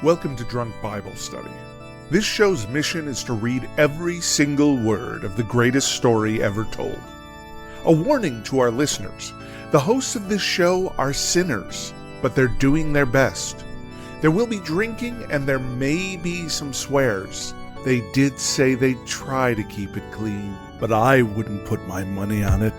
Welcome to Drunk Bible Study. This show's mission is to read every single word of the greatest story ever told. A warning to our listeners, the hosts of this show are sinners, but they're doing their best. There will be drinking and there may be some swears. They did say they'd try to keep it clean, but I wouldn't put my money on it.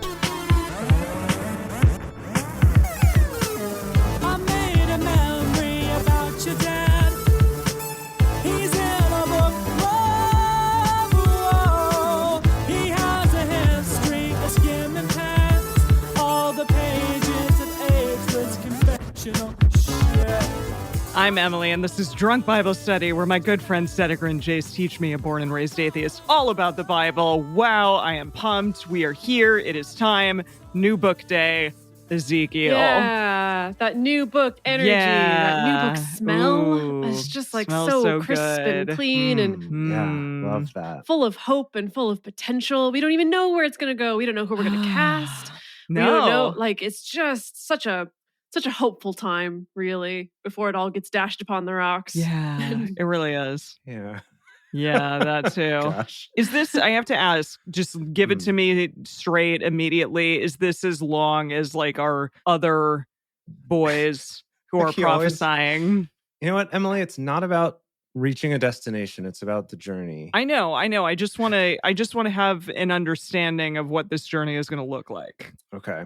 I'm Emily, and this is Drunk Bible Study, where my good friends Zediger and Jace teach me, a born and raised atheist, all about the Bible. Wow, I am pumped. We are here. It is time. New book day. Ezekiel. Yeah, that new book energy, that new book smell. Ooh, it's just like so crisp good. and clean and Yeah, love that. full of hope and full of potential. We don't even know where it's going to go. We don't know who we're going to cast. No. We don't know. Like, it's just such a hopeful time, really, before it all gets dashed upon the rocks. Yeah, it really is. Yeah. Yeah, that too. Gosh. Is this, I have to ask, just give it to me straight immediately. Is this as long as like our other boys who are You always- prophesying? You know what, Emily? It's not about reaching a destination. It's about the journey. I know. I just want to have an understanding of what this journey is going to look like. Okay.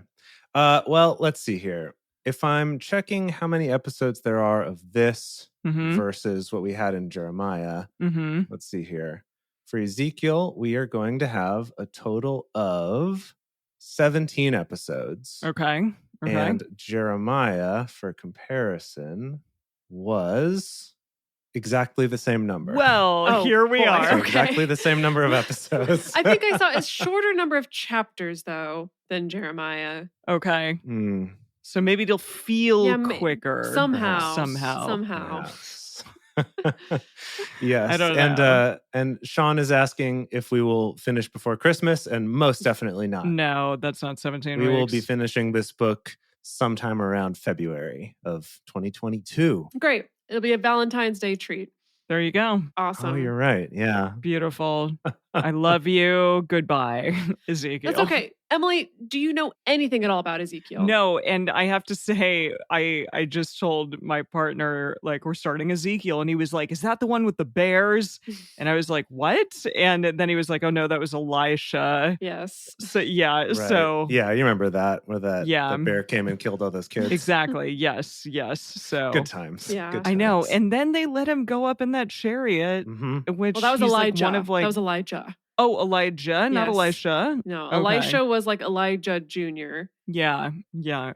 Well, let's see here. If I'm checking how many episodes there are of this Mm-hmm. versus what we had in Jeremiah, Mm-hmm. let's see here. For Ezekiel, we are going to have a total of 17 episodes. Okay. And Jeremiah, for comparison, was exactly the same number. Well, here we boy. are. So Okay. exactly the same number of episodes. I think I saw a shorter number of chapters, though, than Jeremiah. Okay. Hmm. So maybe it'll feel Yeah, quicker. Somehow. Yes. Yes. I don't know. And Sean is asking if we will finish before Christmas, and most definitely not. No, that's not 17 We weeks. will be finishing this book sometime around February of 2022. Great. It'll be a Valentine's Day treat. There you go. Awesome. Oh, you're right. Yeah. Beautiful. I love you. Goodbye, Ezekiel. That's okay. Emily, do you know anything at all about Ezekiel? No, and I have to say, I just told my partner, like, we're starting Ezekiel, and he was like, is that the one with the bears? And I was like, what? And then he was like, oh no, that was Elisha. Yes. So yeah, Right. so Yeah, you remember that where that Yeah. the bear came and killed all those kids. exactly. Yes. So Good times. Yeah. Good I know. times. And then they let him go up in that chariot, Mhm. which Well, that was he's Elijah. Like one of like That was Elijah. Elijah, not Yes. Elisha. No, Okay. Elisha was like Elijah Jr. Yeah.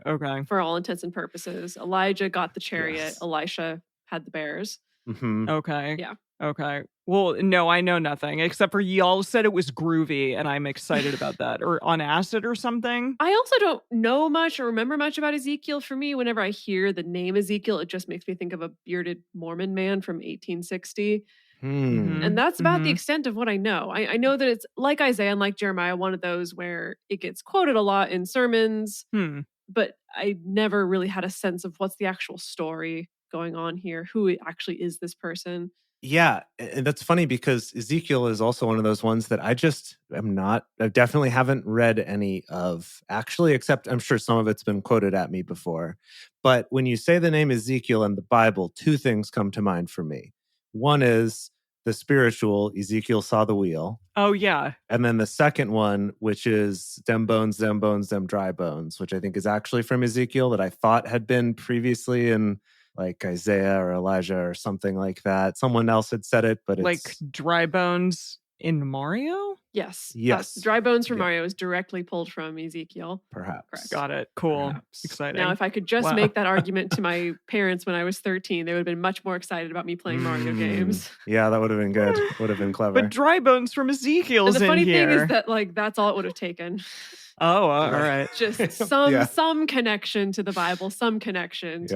Okay. for all intents and purposes. Elijah got the chariot. Yes. Elisha had the bears. Mhm. Okay. Yeah. Okay. Well, no, I know nothing except for y'all said it was groovy, and I'm excited about that. Or on acid or something. I also don't know much or remember much about Ezekiel. For me, whenever I hear the name Ezekiel, it just makes me think of a bearded Mormon man from 1860. Hmm. And that's about the Mhm. extent of what I know. I know that it's like Isaiah and like Jeremiah, one of those where it gets quoted a lot in sermons, but I never really had a sense of what's the actual story going on here. Who actually is this person? Yeah, and that's funny because Ezekiel is also one of those ones that I definitely haven't read any of, actually, except I'm sure some of it's been quoted at me before. But when you say the name Ezekiel in the Bible, two things come to mind for me. One is the spiritual, Ezekiel saw the wheel. Oh yeah. And then the second one, which is them bones, them dry bones, which I think is actually from Ezekiel that I thought had been previously in like Isaiah or Elijah or something like that. Someone else had said it, but it's Like dry bones in Mario? Yes. Yes. Dry Bones from Yeah. Mario is directly pulled from Ezekiel. perhaps. Correct. Got it. Cool. Perhaps. Exciting. Now, if I could just Wow. make that argument to my parents when I was 13, they would have been much more excited about me playing Mario games. Yeah, that would have been good. Would have been clever. But dry bones from Ezekiel's And the funny in here. thing is that, like, that's all it would have taken. Oh, all right. Just some Yeah. some connection to the Bible, some connection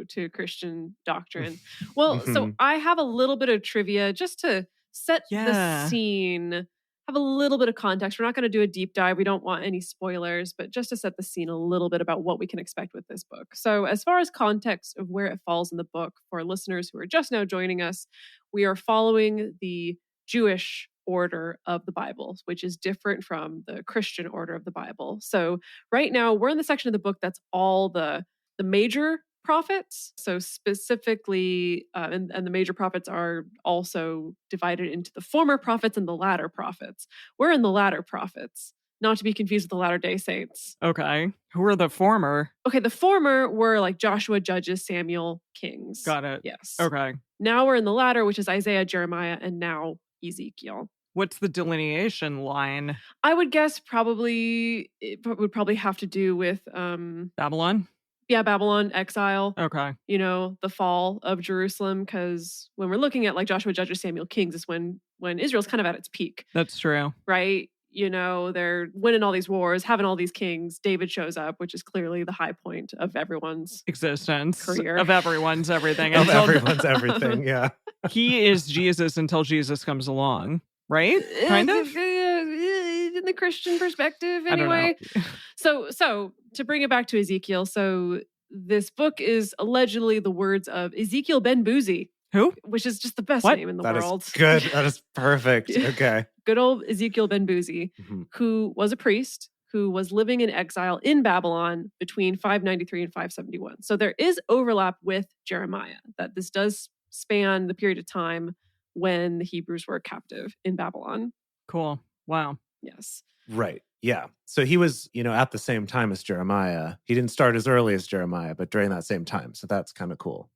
to Christian doctrine. Well, so Mhm. I have a little bit of trivia just to set Yeah. the scene. have a little bit of context. We're not going to do a deep dive. We don't want any spoilers, but just to set the scene a little bit about what we can expect with this book. So as far as context of where it falls in the book, for listeners who are just now joining us, we are following the Jewish order of the Bible, which is different from the Christian order of the Bible. So right now we're in the section of the book that's all the major prophets. So specifically, and the major prophets are also divided into the former prophets and the latter prophets. We're in the latter prophets, not to be confused with the Latter-day Saints. Okay. Who are the former? Okay, the former were like Joshua, Judges, Samuel, Kings. Got it. Yes. Okay. Now we're in the latter, which is Isaiah, Jeremiah, and now Ezekiel. What's the delineation line? I would guess probably it would probably have to do with Babylon? Yeah, Babylon, exile. Okay. The fall of Jerusalem, because when we're looking at like Joshua, Judges, Samuel, Kings is when Israel's kind of at its peak. That's true. Right? They're winning all these wars, having all these kings. David shows up, which is clearly the high point of everyone's existence. Career. Of everyone's everything. Of everyone's everything, yeah. He is Jesus until Jesus comes along, right? Kind of? In the Christian perspective, anyway. I don't know. So to bring it back to Ezekiel, so this book is allegedly the words of Ezekiel ben Buzi. Who? Which is just the best What? name in the That world. is good. That is perfect. Okay. Good old Ezekiel ben Buzi, Mhm. who was a priest who was living in exile in Babylon between 593 and 571. So there is overlap with Jeremiah, that this does span the period of time when the Hebrews were captive in Babylon. Cool. Wow. Yes. Right. Yeah. So he was, at the same time as Jeremiah. He didn't start as early as Jeremiah, but during that same time. So that's kind of cool.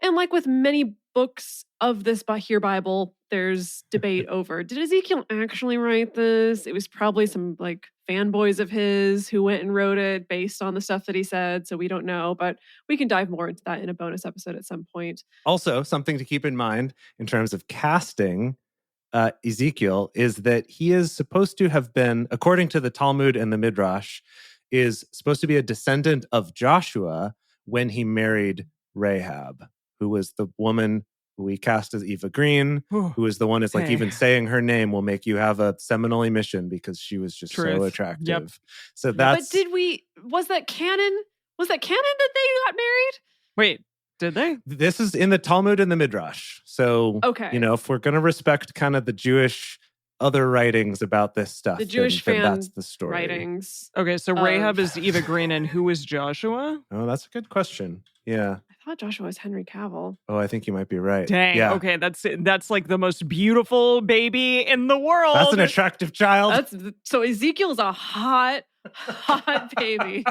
And like with many books of this here Bible, there's debate over, did Ezekiel actually write this? It was probably some like fanboys of his who went and wrote it based on the stuff that he said. So we don't know, but we can dive more into that in a bonus episode at some point. Also, something to keep in mind in terms of casting Ezekiel is that he is supposed to have been, according to the Talmud and the Midrash, is supposed to be a descendant of Joshua when he married Rahab, who was the woman who we cast as Eva Green, who is the one is like even saying her name will make you have a seminal emission because she was just so attractive. Yep. So that's. But was that canon? Was that canon that they got married? Wait, did they? This is in the Talmud and the Midrash. So, okay. If we're going to respect kind of the Jewish other writings about this stuff, the Jewish then fan that's the story. writings. Okay, so Rahab is Eva Green, and who is Joshua? Oh, that's a good question. Yeah. I thought Joshua was Henry Cavill. Oh, I think you might be right. Dang. Yeah. Okay, that's like the most beautiful baby in the world. That's an attractive child. So Ezekiel's a hot baby.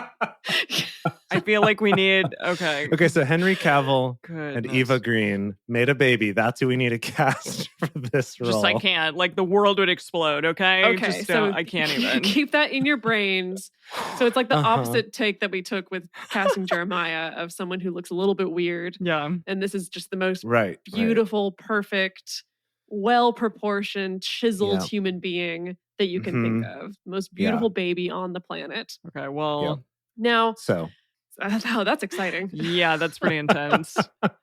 I feel like we need. Okay. Okay, so Henry Cavill Goodness. and Eva Green made a baby. That's who we need to cast for this role. Just I can't. Like the world would explode. Okay. Okay, Just, so I can't even. Keep that in your brains. So it's like the opposite take that we took with casting Jeremiah of someone who looks a little bit weird. Yeah. And this is just the most Right. beautiful, perfect, well-proportioned, chiseled human being that you can think of. Most beautiful baby on the planet. Okay. Well. Now. So. Oh, that's exciting. Yeah, that's pretty intense.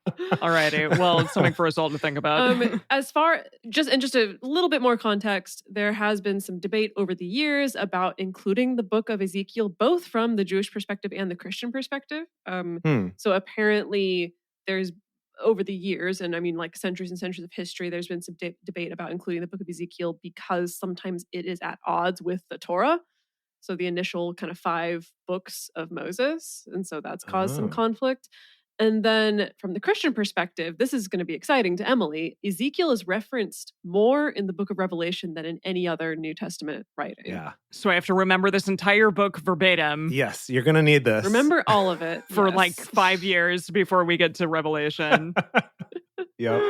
Alrighty. Well, it's something for us all to think about. As far just a little bit more context, there has been some debate over the years about including the book of Ezekiel, both from the Jewish perspective and the Christian perspective. So apparently there's over the years, and I mean like centuries and centuries of history, there's been some debate about including the book of Ezekiel because sometimes it is at odds with the Torah. So the initial kind of 5 books of Moses. And so that's caused some conflict. And then from the Christian perspective, this is going to be exciting to Emily. Ezekiel is referenced more in the book of Revelation than in any other New Testament writing. Yeah. So I have to remember this entire book verbatim. Yes, you're going to need this. Remember all of it. For like 5 years before we get to Revelation. Yep.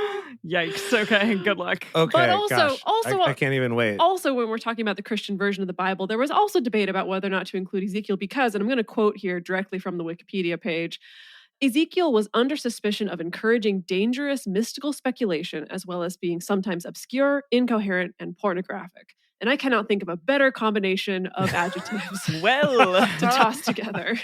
Yikes. Okay. Good luck. Okay. But also, I can't even wait. Also, when we're talking about the Christian version of the Bible, there was also debate about whether or not to include Ezekiel because, and I'm going to quote here directly from the Wikipedia page, Ezekiel was under suspicion of encouraging dangerous mystical speculation as well as being sometimes obscure, incoherent, and pornographic. And I cannot think of a better combination of adjectives well to toss together.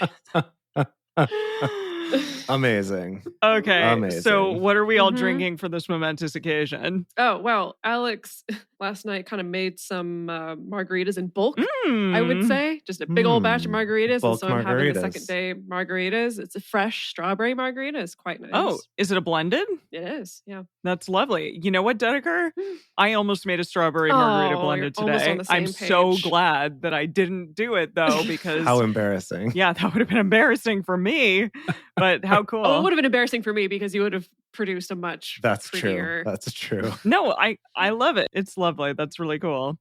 Amazing. Okay. Amazing. So what are we all Mhm. drinking for this momentous occasion? Oh, well, Alex last night kind of made some margaritas in bulk, I would say. Just a big old batch of margaritas. Bulk and so I'm having a margaritas. second day margaritas. It's a fresh strawberry margarita. It's quite nice. Oh, is it a blended? It is. Yeah. That's lovely. You know what, Dedeker? I almost made a strawberry margarita Oh, blended you're almost today. on the same I'm so page. glad that I didn't do it though, because How embarrassing. yeah, that would have been embarrassing for me. But how cool. Oh, it would have been embarrassing for me because you would have produced a much That's prettier. true. That's true. No, I love it. It's lovely. That's really cool.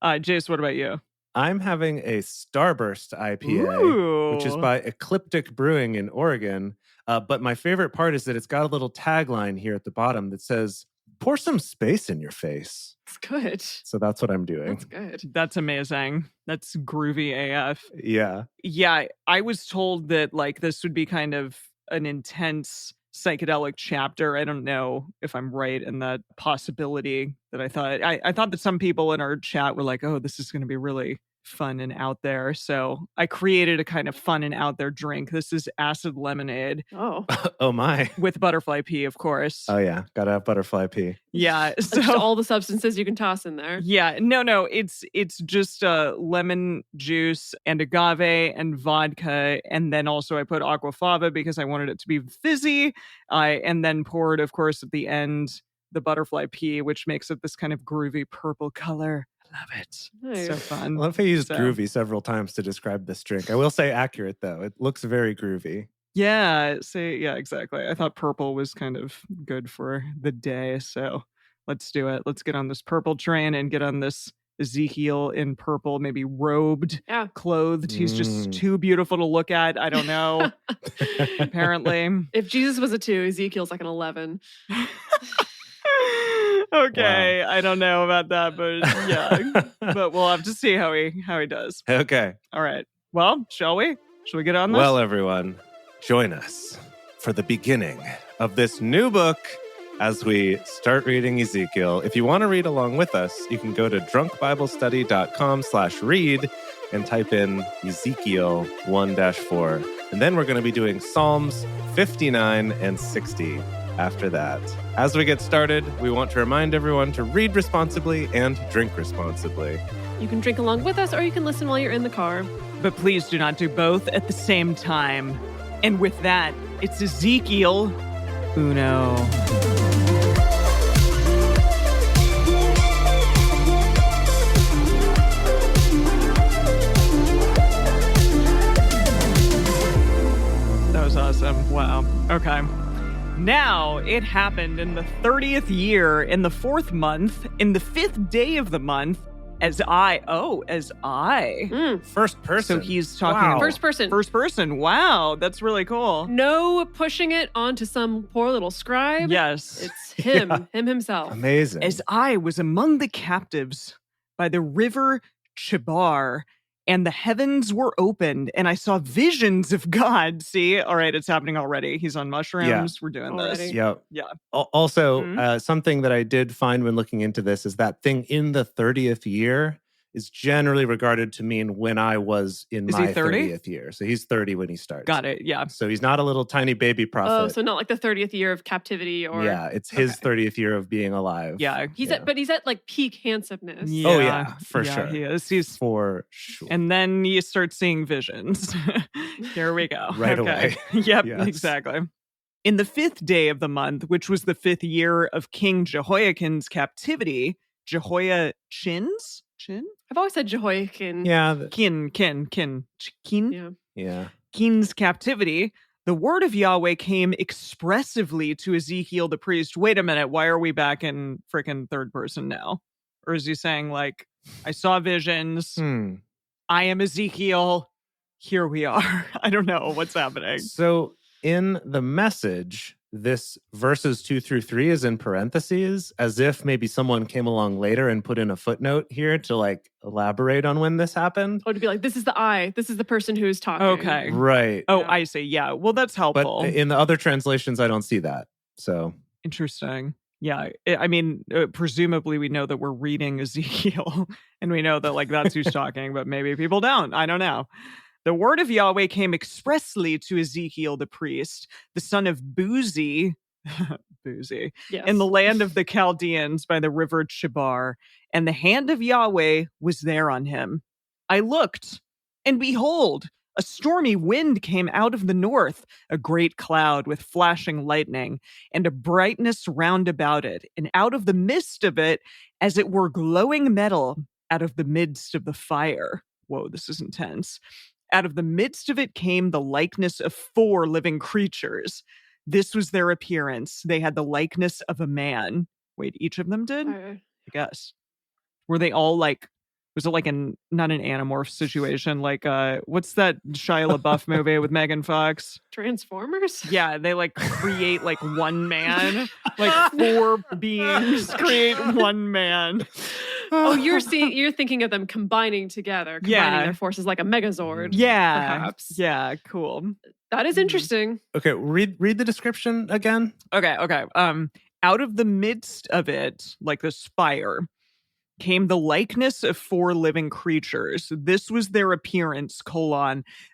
Jace, what about you? I'm having a Starburst IPA, which is Ooh. by Ecliptic Brewing in Oregon. But my favorite part is that it's got a little tagline here at the bottom that says, "Pour some space in your face." It's good. So that's what I'm doing. That's good. That's amazing. That's groovy AF. Yeah. Yeah, I was told that like this would be kind of an intense psychedelic chapter. I don't know if I'm right in that possibility that I thought. I thought that some people in our chat were like, oh, this is going to be really fun and out there. So I created a kind of fun and out there drink. This is acid lemonade Oh. Oh my. with butterfly pea, of course. Oh yeah. Gotta have butterfly pea. Yeah. Just So all the substances you can toss in there. yeah, no, it's just lemon juice and agave and vodka, and then also I put aquafaba because I wanted it to be fizzy, and then poured, of course, at the end the butterfly pea, which makes it this kind of groovy purple color. I love it. Nice. So I fun. love how you used So- groovy several times to describe this drink. I will say accurate though. It looks very groovy. Yeah, yeah, exactly. I thought purple was kind of good for the day, so let's do it. Let's get on this purple train and get on this Ezekiel in purple, maybe robed, Yeah. clothed. He's just Mm. too beautiful to look at. I don't know. Apparently. If Jesus was a 2, Ezekiel's like an 11. Okay, I don't know about that, but yeah. But we'll have to see how he does. Okay. All right. Well, shall we? Shall we get on this? Well, everyone, join us for the beginning of this new book as we start reading Ezekiel. If you want to read along with us, you can go to drunkbiblestudy.com/read and type in Ezekiel 1-4. And then we're going to be doing Psalms 59 and 60 after that. As we get started, we want to remind everyone to read responsibly and drink responsibly. You can drink along with us or you can listen while you're in the car. But please do not do both at the same time. And with that, it's Ezekiel Uno. That was awesome. Wow. Okay. Now it happened in the 30th year, in the 4th month, in the 5th day of the month, as I. First person. So he's talking Wow. First person. First person. Wow, that's really cool. No pushing it onto some poor little scribe. Yes. It's him, Yeah. him himself. Amazing. As I was among the captives by the river Chebar, and the heavens were opened, and I saw visions of God. See? All right, it's happening already. He's on mushrooms. Yeah. We're doing Already. this. Yep. Yeah. Also, Mhm. something that I did find when looking into this is that thing in the 30th year is generally regarded to mean when I was in Is he my 30? 30th year. So he's 30 when he starts. Got it. Yeah. So he's not a little tiny baby Oh, prophet. so not like the 30th year of captivity or yeah, it's his Okay. 30th year of being alive. Yeah. he's Yeah. at like peak handsomeness. Oh, yeah, for sure. He is. He's For sure. and then you start seeing visions. Here we go. Right away. Yep, Yes. exactly. In the 5th day of the month, which was the 5th year of King Jehoiakim's captivity, Chin? I've always said Jehoiakim. Yeah. Kin. Yeah. Yeah. King's captivity, the word of Yahweh came expressively to Ezekiel the priest. Wait a minute, why are we back in freaking third person now? Or is he saying like, I saw visions, I am Ezekiel, here we are. I don't know what's happening. So in the message, this verses 2-3 is in parentheses, as if maybe someone came along later and put in a footnote here to like elaborate on when this happened. Oh, to be like, this is the I. This is the person who's talking. Okay. Right. Oh, Yeah. I see. Yeah. Well, that's But helpful. in the other translations, I don't see that. So Interesting. Yeah. I mean, presumably we know that we're reading Ezekiel and we know that like that's who's talking, but maybe people don't. I don't know. The word of Yahweh came expressly to Ezekiel the priest, the son of Buzi, Buzi, Yes. in the land of the Chaldeans by the river Chebar, and the hand of Yahweh was there on him. I looked, and behold, a stormy wind came out of the north, a great cloud with flashing lightning, and a brightness round about it, and out of the midst of it, as it were glowing metal, out of the midst of the fire. Whoa, this is intense. Out of the midst of it came the likeness of 4 living creatures. This was their appearance. They had the likeness of a man. Wait, each of them did? I guess. Were they all like, was it like not an Animorph situation? Like, what's that Shia LaBeouf movie with Megan Fox? Transformers? Yeah, they like create like one man. Like 4 beings create one man. Oh, you're thinking of them combining together, combining their forces like a Megazord. Yeah. Perhaps. Yeah, cool. That is interesting. Okay, read the description again. Okay. Out of the midst of it, like this fire, came the likeness of 4 living creatures. This was their appearance, :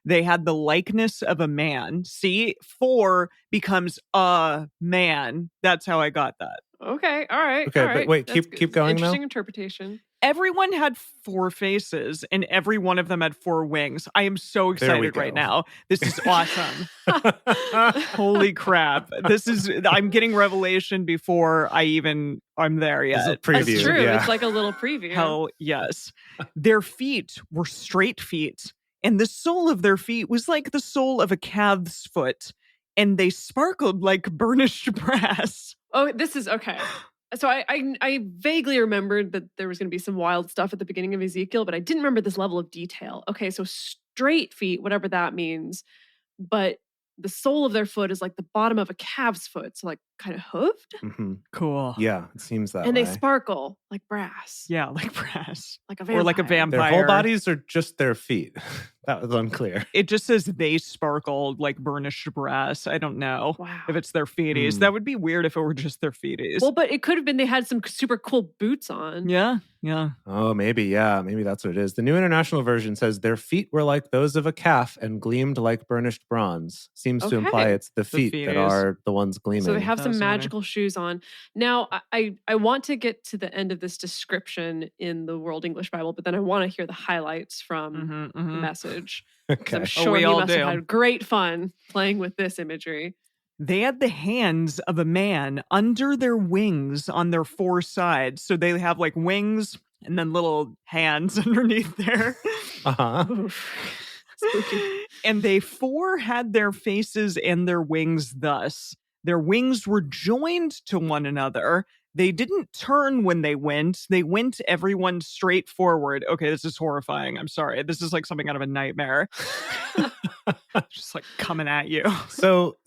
they had the likeness of a man. See, 4 becomes a man. That's how I got that. Okay, all right. Okay, all right. but wait, keep going. Interesting though. interpretation. Everyone had 4 faces, and every one of them had 4 wings. I am so excited right now. This is awesome. Holy crap. I'm getting revelation before I'm there yet. This is a preview. That's true. Yeah. It's like a little preview. Hell yes. Their feet were straight feet, and the sole of their feet was like the sole of a calf's foot, and they sparkled like burnished brass. Oh, this is okay. So I vaguely remembered that there was going to be some wild stuff at the beginning of Ezekiel, but I didn't remember this level of detail. Okay, so straight feet, whatever that means, but the sole of their foot is like the bottom of a calf's foot, so like kind of hooved. Mm-hmm. Cool. Yeah, it seems that and way. they sparkle like brass. Yeah, like brass. Like a vampire. Or like a vampire. Their whole bodies are just their feet. That was unclear. It just says they sparkled like burnished brass. I don't know if it's their feeties. That would be weird if it were just their feeties. Well, but it could have been they had some super cool boots on. Yeah. Oh, maybe, yeah. Maybe that's what it is. The New International Version says their feet were like those of a calf and gleamed like burnished bronze. Seems to imply it's the feet that are the ones gleaming. So they have some magical shoes on. Now, I want to get to the end of this description in the World English Bible, but then I want to hear the highlights from the message. Okay. I'm sure you must have had great fun playing with this imagery. They had the hands of a man under their wings on their 4 sides. So they have like wings and then little hands underneath there. Spooky. And they 4 had their faces and their wings thus. Their wings were joined to one another. They didn't turn when they went. They went everyone straight forward. Okay, this is horrifying. I'm sorry. This is like something out of a nightmare. Just like coming at you. So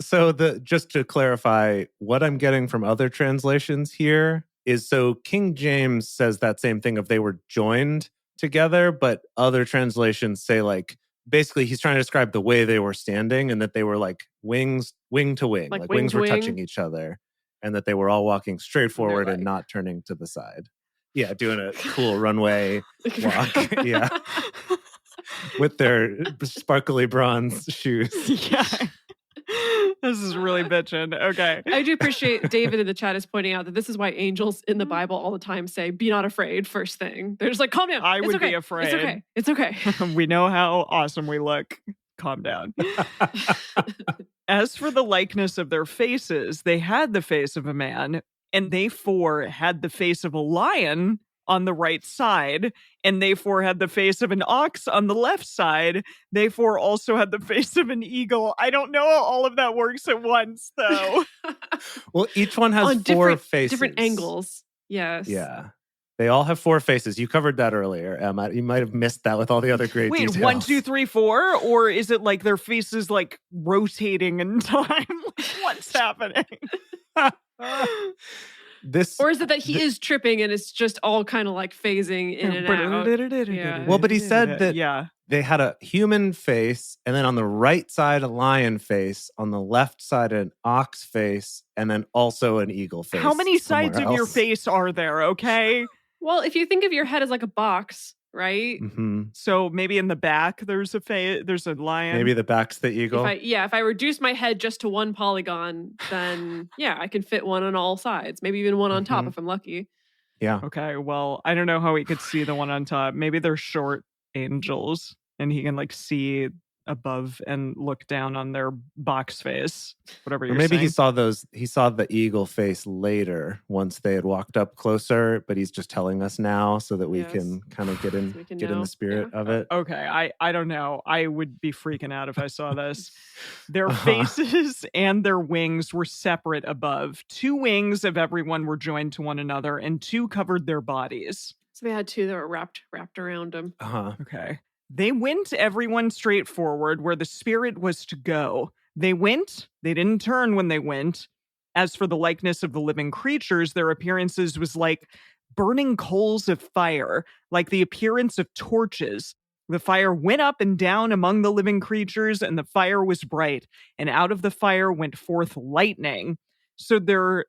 just to clarify, what I'm getting from other translations here is, so King James says that same thing of they were joined together, but other translations say like, basically he's trying to describe the way they were standing and that they were like wing to wing, like wings were touching each other, and that they were all walking straight forward and not turning to the side. Yeah, doing a cool runway walk. Yeah. With their sparkly bronze shoes. Yeah. This is really bitching. Okay. I do appreciate David in the chat is pointing out that this is why angels in the Bible all the time say, be not afraid, first thing. They're just like, calm down. I would be afraid. It's okay. We know how awesome we look. Calm down. As for the likeness of their faces, they had the face of a man, and they 4 had the face of a lion on the right side, and they 4 had the face of an ox on the left side. They 4 also had the face of an eagle. I don't know how all of that works at once, though. Well, each one has 4 faces. Different angles. Yes. Yeah. They all have 4 faces. You covered that earlier, Emma. You might have missed that with all the other great details. Wait, 1, 2, 3, 4? Or is it like their faces like rotating in time? What's happening? Or is it that he is tripping and it's just all kind of like phasing in and out? Yeah. Well, but he said that they had a human face, and then on the right side, a lion face, on the left side, an ox face, and then also an eagle face. How many sides of your face are there, okay? Well, if you think of your head as like a box, right? Mm-hmm. So maybe in the back there's a lion. Maybe the back's the eagle. If I reduce my head just to one polygon, then yeah, I can fit one on all sides. Maybe even one on top if I'm lucky. Yeah. Okay, well, I don't know how he could see the one on top. Maybe they're short angels and he can like see above and look down on their box face, whatever you're Or maybe saying. he saw the eagle face later once they had walked up closer, but he's just telling us now so that we can kind of get in the spirit of it. Okay, I don't know. I would be freaking out if I saw this. Their faces and their wings were separate above. 2 wings of everyone were joined to one another, and 2 covered their bodies. So they had 2 that were wrapped around them. Okay. They went everyone straight forward where the spirit was to go. They went, they didn't turn when they went. As for the likeness of the living creatures, their appearances was like burning coals of fire, like the appearance of torches. The fire went up and down among the living creatures, and the fire was bright, and out of the fire went forth lightning. So they're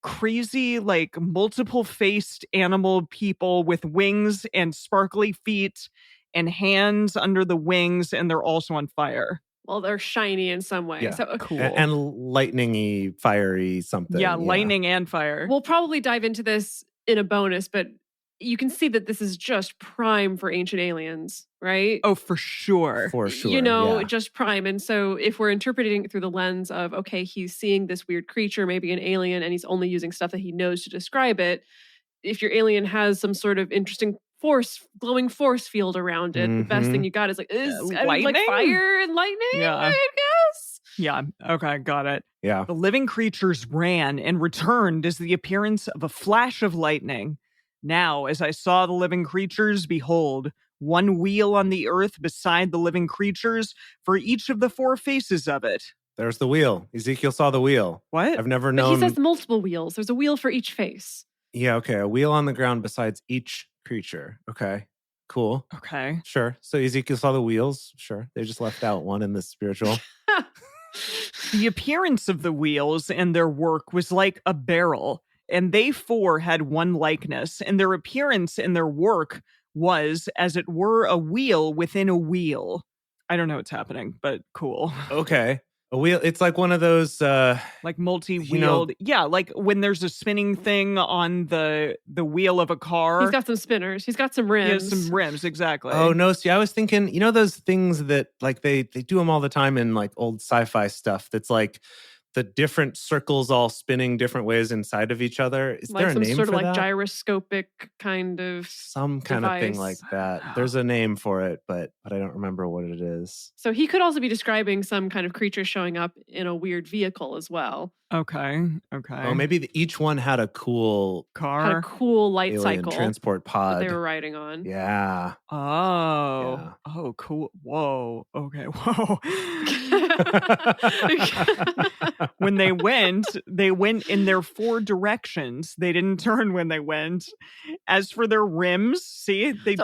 crazy, like multiple-faced animal people with wings and sparkly feet and hands under the wings, and they're also on fire. Well, they're shiny in some way. Yeah. So Cool. And lightningy, fiery something. Yeah, lightning and fire. We'll probably dive into this in a bonus, but you can see that this is just prime for Ancient Aliens, right? Oh, for sure. For sure. You know, yeah. just prime. And so if we're interpreting it through the lens of, okay, he's seeing this weird creature, maybe an alien, and he's only using stuff that he knows to describe it. If your alien has some sort of interesting glowing force field around it, the best thing you got is like fire and lightning, Yeah. I guess. Yeah, okay, got it. Yeah. The living creatures ran and returned as the appearance of a flash of lightning. Now, as I saw the living creatures, behold, one wheel on the earth beside the living creatures for each of the 4 faces of it. There's the wheel. Ezekiel saw the wheel. What? I've never But known. he says multiple wheels. There's a wheel for each face. Yeah, okay. A wheel on the ground besides each creature. Okay. Cool. Okay. Sure. So Ezekiel saw the wheels. Sure. They just left out one in the spiritual. The appearance of the wheels and their work was like a barrel, and they 4 had one likeness, and their appearance and their work was, as it were, a wheel within a wheel. I don't know what's happening, but cool. Okay. A wheel. It's like one of those like multi-wheeled. Yeah, like when there's a spinning thing on the wheel of a car. He's got some spinners. He's got some rims. He has some rims, exactly. Oh no, see, I was thinking, those things that like they do them all the time in like old sci-fi stuff that's like the different circles all spinning different ways inside of each other. Is like there a some name sort for of like that? gyroscopic kind of Some kind of thing like device. that. There's a name for it, but I don't remember what it is. So he could also be describing some kind of creature showing up in a weird vehicle as well. Okay. Oh, maybe each one had a cool car. Had a cool light alien cycle transport that pod. they were riding on. Yeah. Oh. Yeah. Oh, cool. Whoa. Okay. Whoa. When they went in their 4 directions. They didn't turn when they went. As for their rims, see, they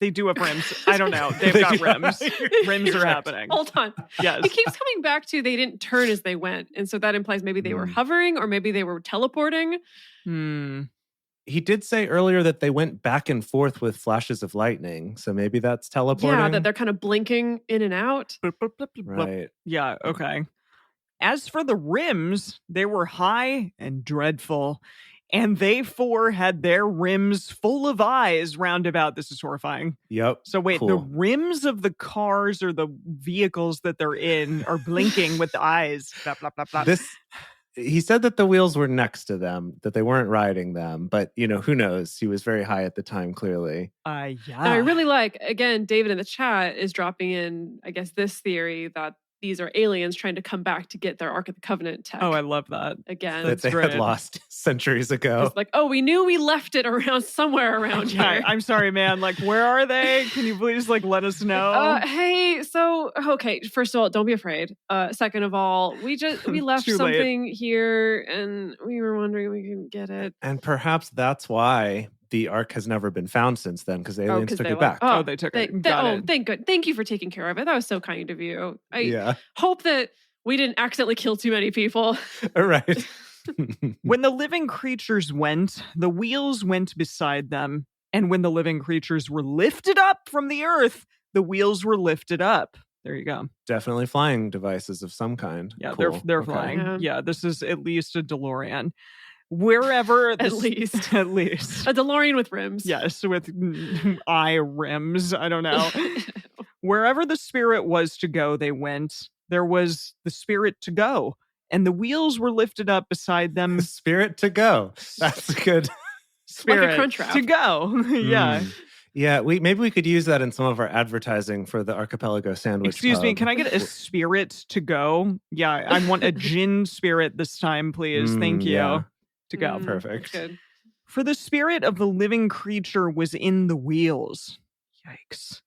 They do have rims. I don't know. They've got rims. Rims are happening. Hold on. Yes. He keeps coming back to they didn't turn as they went. And so that implies maybe they were hovering or maybe they were teleporting. He did say earlier that they went back and forth with flashes of lightning. So maybe that's teleporting. Yeah, that they're kind of blinking in and out. Right. Yeah, okay. As for the rims, they were high and dreadful. And they 4 had their rims full of eyes round about. This is horrifying. Yep. So wait, cool. The rims of the cars or the vehicles that they're in are blinking with eyes. Blah, blah, blah, blah. He said that the wheels were next to them, that they weren't riding them. But, who knows? He was very high at the time, clearly. Yeah. And I really like, again, David in the chat is dropping in, I guess, this theory that these are aliens trying to come back to get their Ark of the Covenant tech. Oh, I love that. Again. That they had lost centuries ago. It's like, we knew we left it around somewhere around here. I'm sorry, man. Like, where are they? Can you please, let us know? Hey, so, okay, first of all, don't be afraid. Second of all, we left something here and we were wondering if we could get it. And perhaps that's why the Ark has never been found since then, because the aliens took it back. Oh, they took it. Thank good. Thank you for taking care of it. That was so kind of you. I hope that we didn't accidentally kill too many people. All right. When the living creatures went, the wheels went beside them, And when the living creatures were lifted up from the earth, the wheels were lifted up. There you go. Definitely flying devices of some kind. Yeah, Cool. they're Okay. flying. Yeah, this is at least a DeLorean. Wherever At least. at least A DeLorean with rims. yes, with eye rims. I don't know. Wherever the spirit was to go, they went. There was the spirit to go, and the wheels were lifted up beside them. Spirit to go. That's good. Spirit Like a crunch wrap. to go. Yeah. Yeah, maybe we could use that in some of our advertising for the Archipelago Sandwich Excuse me, Pub. can I get a spirit to go? Yeah, I want a gin spirit this time, please. Thank you. Yeah. To go. Perfect. Good. For the spirit of the living creature was in the wheels. Yikes.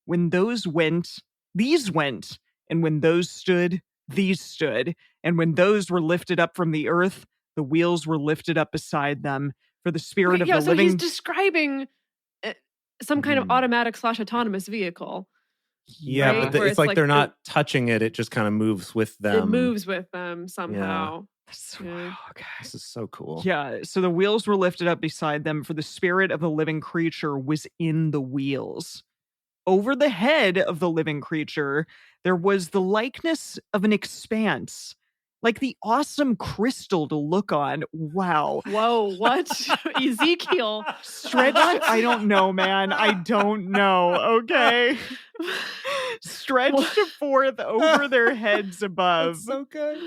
When those went, these went. And when those stood, these stood. And when those were lifted up from the earth, the wheels were lifted up beside them. For the spirit of the so living... he's describing some kind of automatic / autonomous vehicle. Yeah, right? but it's like they're not touching it. It just kind of moves with them. It moves with them somehow. Yeah. Okay. This is so cool. Yeah, so the wheels were lifted up beside them, for the spirit of the living creature was in the wheels. Over the head of the living creature, there was the likeness of an expanse, like the awesome crystal to look on. Wow. Whoa, what? Ezekiel. Stretched, I don't know, man. I don't know. Okay. Stretched forth over their heads above. That's so good.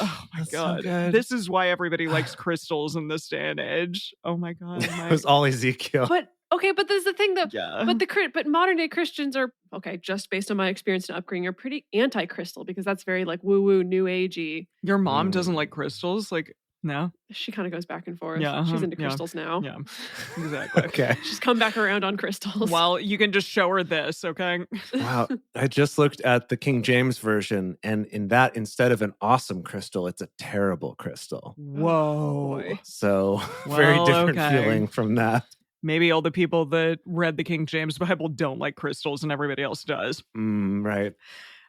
Oh my That's so God. good. This is why everybody likes crystals in this day and age. Oh my God. It was all Ezekiel. But there's the thing though. Yeah. But modern day Christians are, just based on my experience and upbringing, are pretty anti-crystal, because that's very like woo-woo, new agey. Your mom doesn't like crystals? Like, no? She kind of goes back and forth. Yeah, She's into crystals now. Yeah, exactly. Okay. She's come back around on crystals. Well, you can just show her this, okay? Wow. I just looked at the King James Version, and in that, instead of an awesome crystal, it's a terrible crystal. Whoa. So, very Well, different okay. feeling from that. Maybe all the people that read the King James Bible don't like crystals and everybody else does. Right.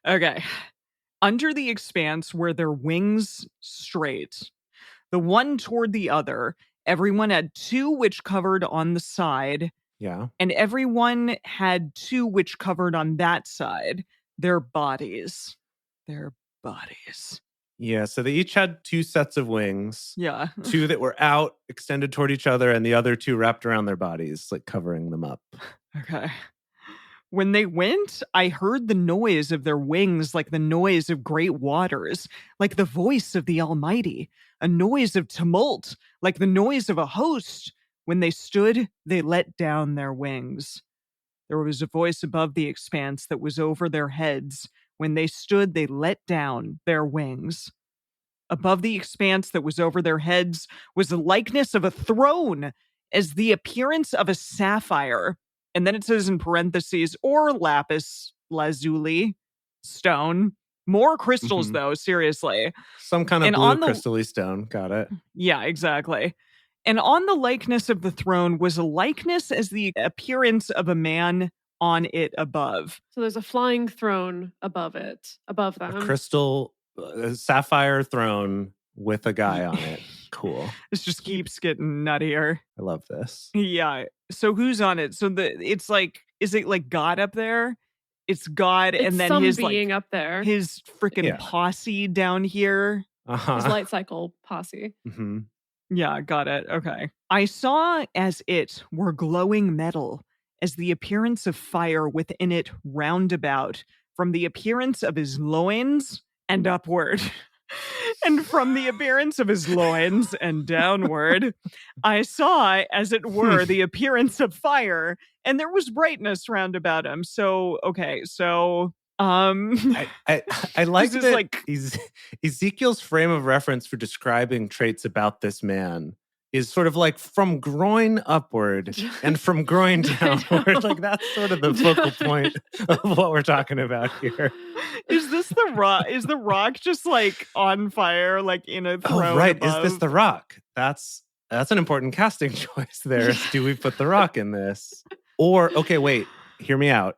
Okay. Under the expanse were their wings straight, the one toward the other. Everyone had two which covered on the side. Yeah. And everyone had two which covered on that side. Their bodies. Their bodies. Yeah, so they each had two sets of wings. Yeah. Two that were out, extended toward each other, and the other two wrapped around their bodies, like covering them up. Okay. When they went, I heard the noise of their wings like the noise of great waters, like the voice of the Almighty, a noise of tumult, like the noise of a host. When they stood, they let down their wings. There was a voice above the expanse that was over their heads. When they stood, they let down their wings. Above the expanse that was over their heads was the likeness of a throne, as the appearance of a sapphire. And then it says in parentheses, or lapis lazuli, stone. More crystals, though, seriously. Some kind of blue crystal-y stone. Got it. Yeah, exactly. And on the likeness of the throne was a likeness as the appearance of a man on it above. So there's a flying throne above them. A crystal, sapphire throne with a guy on it. Cool. This just keeps getting nuttier. I love this. Yeah. So who's on it? So it's like, is it like God up there? It's God, It's and then some his being like up there. his freaking posse down here. His light cycle posse. Mm-hmm. Yeah, got it. Okay. I saw as it were glowing metal, as the appearance of fire within it round about, from the appearance of his loins and upward. And from the appearance of his loins and downward, I saw, as it were, the appearance of fire, and there was brightness round about him. So, okay, so I like this is that like Ezekiel's frame of reference for describing traits about this man is sort of like from groin upward and from groin downward. Like that's sort of the focal point of what we're talking about here. Is this the rock? Is the rock just like on fire, like in a throne? Oh, right. Above? Is this the rock? That's an important casting choice there. Do we put the rock in this? Or, okay, wait, hear me out.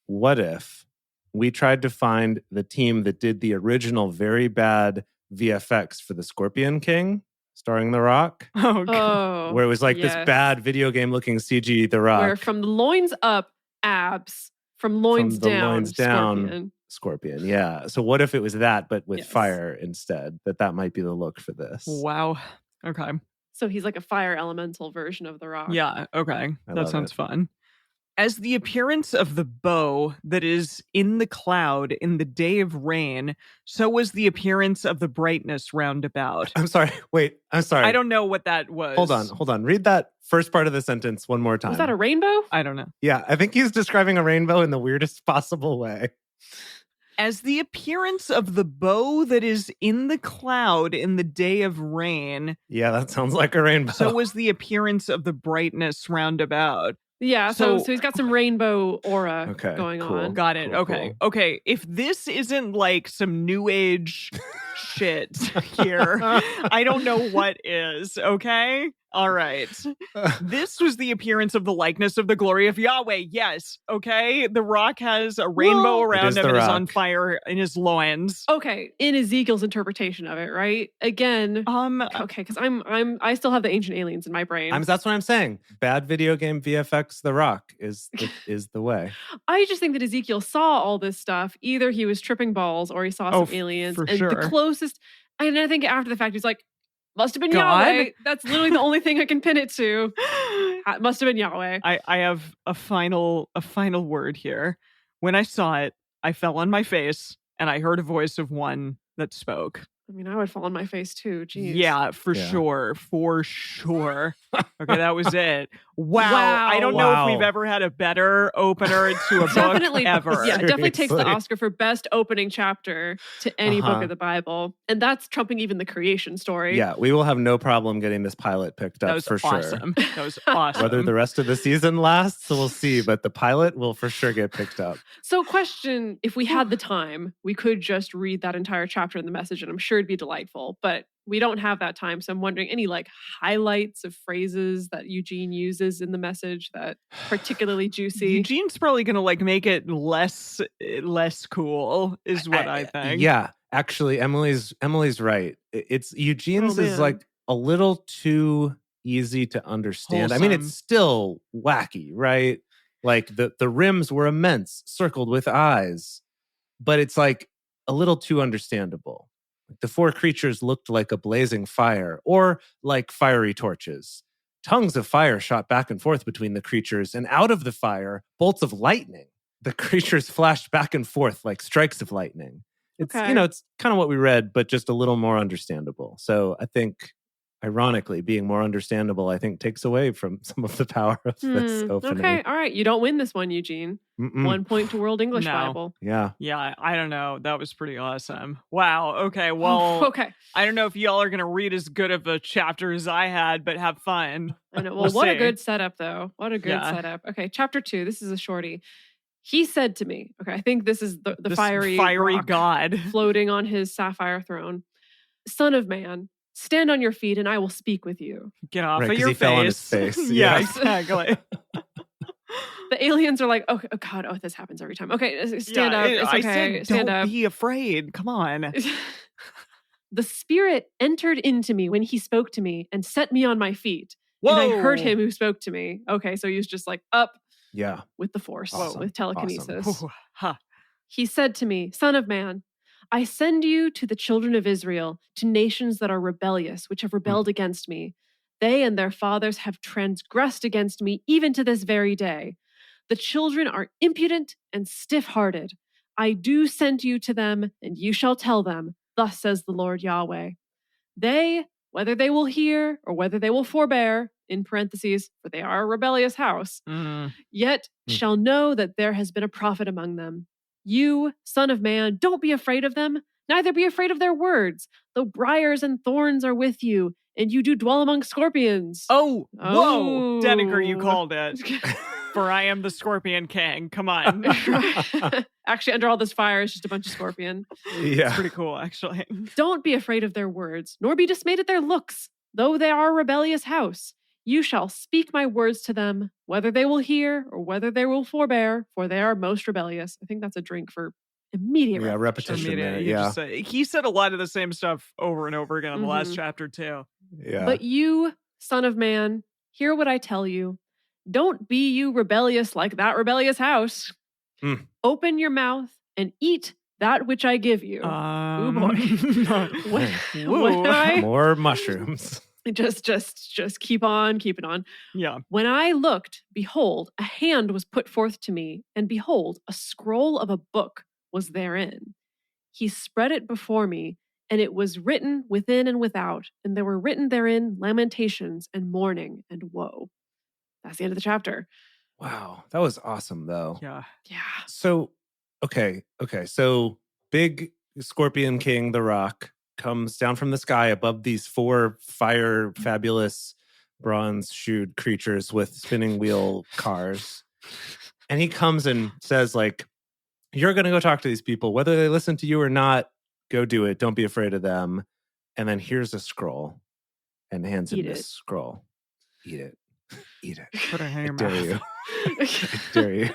What if we tried to find the team that did the original very bad VFX for the Scorpion King? starring The Rock. Oh, God. Where it was like this yes. bad video game looking CG The Rock. Where from the loins up, abs. From loins From the down, loins down, scorpion. Scorpion. Yeah. So what if it was that, but with Yes. fire instead? That might be the look for this. Wow. Okay. So he's like a fire elemental version of the Rock. Yeah. Okay. I That love sounds it. fun. As the appearance of the bow that is in the cloud in the day of rain, so was the appearance of the brightness round about. I'm sorry. Wait, I'm sorry. I don't know what that was. Hold on. Read that first part of the sentence one more time. Was that a rainbow? I don't know. Yeah, I think he's describing a rainbow in the weirdest possible way. As the appearance of the bow that is in the cloud in the day of rain, Yeah, that sounds like a rainbow. so was the appearance of the brightness round about. Yeah, so So- he's got some rainbow aura Okay, going cool. on. Got it. Cool, Okay. cool. Okay. If this isn't like some new age shit here, I don't know what is. Okay. All right. This was the appearance of the likeness of the glory of Yahweh. Yes. Okay. The Rock has a rainbow Well- It around is him the and is on Rock. fire in his loins. Okay, in Ezekiel's interpretation of it, right? Again, okay, because I still have the ancient aliens in my brain. That's what I'm saying. Bad video game VFX The Rock is the way. I just think that Ezekiel saw all this stuff. Either he was tripping balls or he saw Oh, some aliens. for And sure. the closest, and I think after the fact, he's like, must have been God? Yahweh. That's literally the only thing I can pin it to. It must have been Yahweh. I have a final word here. When I saw it, I fell on my face and I heard a voice of one that spoke. I mean, I would fall on my face too. Jeez. Yeah, for Yeah. sure. For sure. Okay, that was it. Wow. Wow. I don't know if Wow. we've ever had a better opener to a book Definitely, ever. yeah, it definitely takes the Seriously. Oscar for best opening chapter to any book Uh-huh. of the Bible, and that's trumping even the creation story. Yeah, we will have no problem getting this pilot picked up That was for sure. awesome. That was awesome. Whether the rest of the season lasts, we'll see. But the pilot will for sure get picked up. So, question: if we had the time, we could just read that entire chapter in the Message, and I'm sure it'd be delightful. But we don't have that time, so I'm wondering any like highlights of phrases that Eugene uses in the Message that particularly juicy. Eugene's probably gonna like make it less cool, is what I think. Yeah, actually, Emily's right. It's Eugene's Oh, is man. like a little too easy to understand. I mean, Wholesome. it's still wacky, right? Like the rims were immense, circled with eyes, but it's like a little too understandable. The four creatures looked like a blazing fire, or like fiery torches. Tongues of fire shot back and forth between the creatures, and out of the fire, bolts of lightning. The creatures flashed back and forth like strikes of lightning. It's Okay. it's kind of what we read, but just a little more understandable. So I think, ironically, being more understandable, I think, takes away from some of the power of this opening. Okay, all right. You don't win this one, Eugene. Mm-mm. 1 point to World English No. Bible. Yeah. Yeah, I don't know. That was pretty awesome. Wow. Okay. Well, okay. I don't know if y'all are gonna read as good of a chapter as I had, but have fun. I know. Well, We'll what a see. good setup, though. What a good Yeah. setup. Okay, chapter 2. This is a shorty. He said to me, okay, I think this is the This fiery rock god. floating on his sapphire throne. Son of man, stand on your feet and I will speak with you. Get off Right, of 'cause your he face. fell on his face. yeah, Yeah. exactly. The aliens are like, oh God, oh, this happens every time. Okay, stand Yeah, up. It's I okay. said, Stand don't up. be afraid. Come on. The Spirit entered into me when he spoke to me and set me on my feet. Whoa. And I heard him who spoke to me. Okay, so he was just like up Yeah. with the force, Awesome. with telekinesis. Ooh, ha. He said to me, Son of man, I send you to the children of Israel, to nations that are rebellious, which have rebelled against me. They and their fathers have transgressed against me even to this very day. The children are impudent and stiff-hearted. I do send you to them, and you shall tell them, thus says the Lord Yahweh. They, whether they will hear or whether they will forbear, in parentheses, for they are a rebellious house, yet shall know that there has been a prophet among them. You, son of man, don't be afraid of them, neither be afraid of their words, though briars and thorns are with you, and you do dwell among scorpions. Oh, whoa. Oh. Dedeker, you called it. For I am the Scorpion King. Come on. Actually, under all this fire is just a bunch of scorpion. Yeah. Pretty cool, actually. Don't be afraid of their words, nor be dismayed at their looks, though they are a rebellious house. You shall speak my words to them, whether they will hear or whether they will forbear, for they are most rebellious. I think that's a drink for immediate Repetition Immediate, there. you Yeah. just say- he said a lot of the same stuff over and over again in the last Mhm. chapter, too. Yeah. But you, son of man, hear what I tell you. Don't be you rebellious like that rebellious house. Open your mouth and eat that which I give you. Oh boy. More mushrooms. Just keep on keeping on. Yeah. When I looked, behold, a hand was put forth to me, and behold, a scroll of a book was therein. He spread it before me, and it was written within and without, and there were written therein lamentations and mourning and woe. That's the end of the chapter. Wow. That was awesome, though. Yeah. Yeah. So, okay. So, big Scorpion King, the Rock, comes down from the sky above these 4 fire fabulous bronze-shoed creatures with spinning wheel cars. And he comes and says, like, you're going to go talk to these people. Whether they listen to you or not, go do it. Don't be afraid of them. And then here's a scroll and hands him this scroll. Eat it. Eat it. Put it in your Dare mouth. you. I dare you.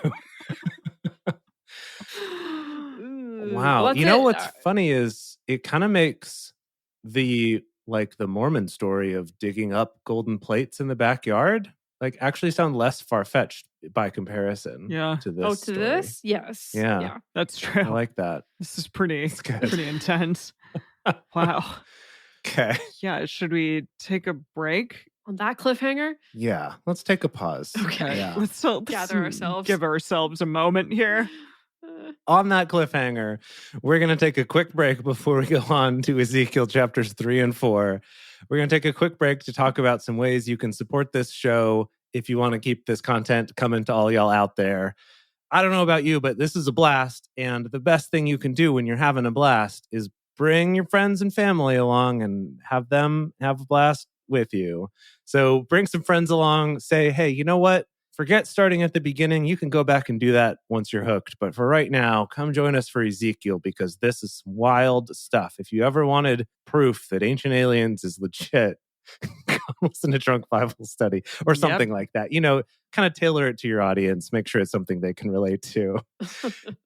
Wow. Well, you know what's funny is it kind of makes the Mormon story of digging up golden plates in the backyard actually sound less far-fetched by comparison to this. Oh, to story. this? Yes. Yeah. That's true. I like that. This is pretty intense. Wow. Okay. Yeah, should we take a break? On that cliffhanger? Yeah. Let's take a pause. Okay. Yeah. Let's gather ourselves. Give ourselves a moment here. On that cliffhanger, we're going to take a quick break before we go on to Ezekiel chapters 3 and 4. We're going to take a quick break to talk about some ways you can support this show if you want to keep this content coming to all y'all out there. I don't know about you, but this is a blast. And the best thing you can do when you're having a blast is bring your friends and family along and have them have a blast with you. So bring some friends along. Say, hey, you know what? Forget starting at the beginning. You can go back and do that once you're hooked. But for right now, come join us for Ezekiel because this is wild stuff. If you ever wanted proof that Ancient Aliens is legit, come listen to Drunk Bible Study or something like that. You know, kind of tailor it to your audience. Make sure it's something they can relate to.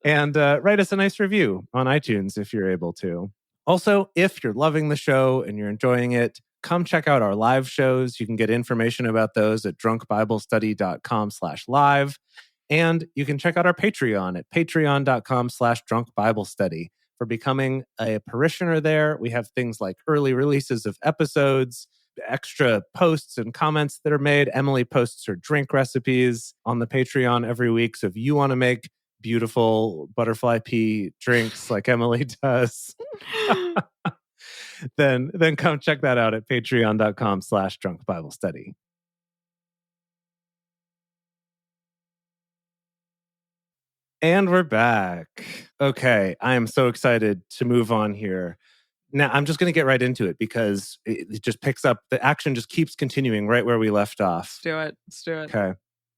And write us a nice review on iTunes if you're able to. Also, if you're loving the show and you're enjoying it, come check out our live shows. You can get information about those at drunkbiblestudy.com/live. And you can check out our Patreon at patreon.com/drunkbiblestudy. For becoming a parishioner there, we have things like early releases of episodes, extra posts and comments that are made. Emily posts her drink recipes on the Patreon every week. So if you want to make beautiful butterfly pea drinks like Emily does, then come check that out at patreon.com/drunkbiblestudy. And we're back. Okay, I am so excited to move on here. Now, I'm just going to get right into it because it just picks up. The action just keeps continuing right where we left off. Let's do it. Okay.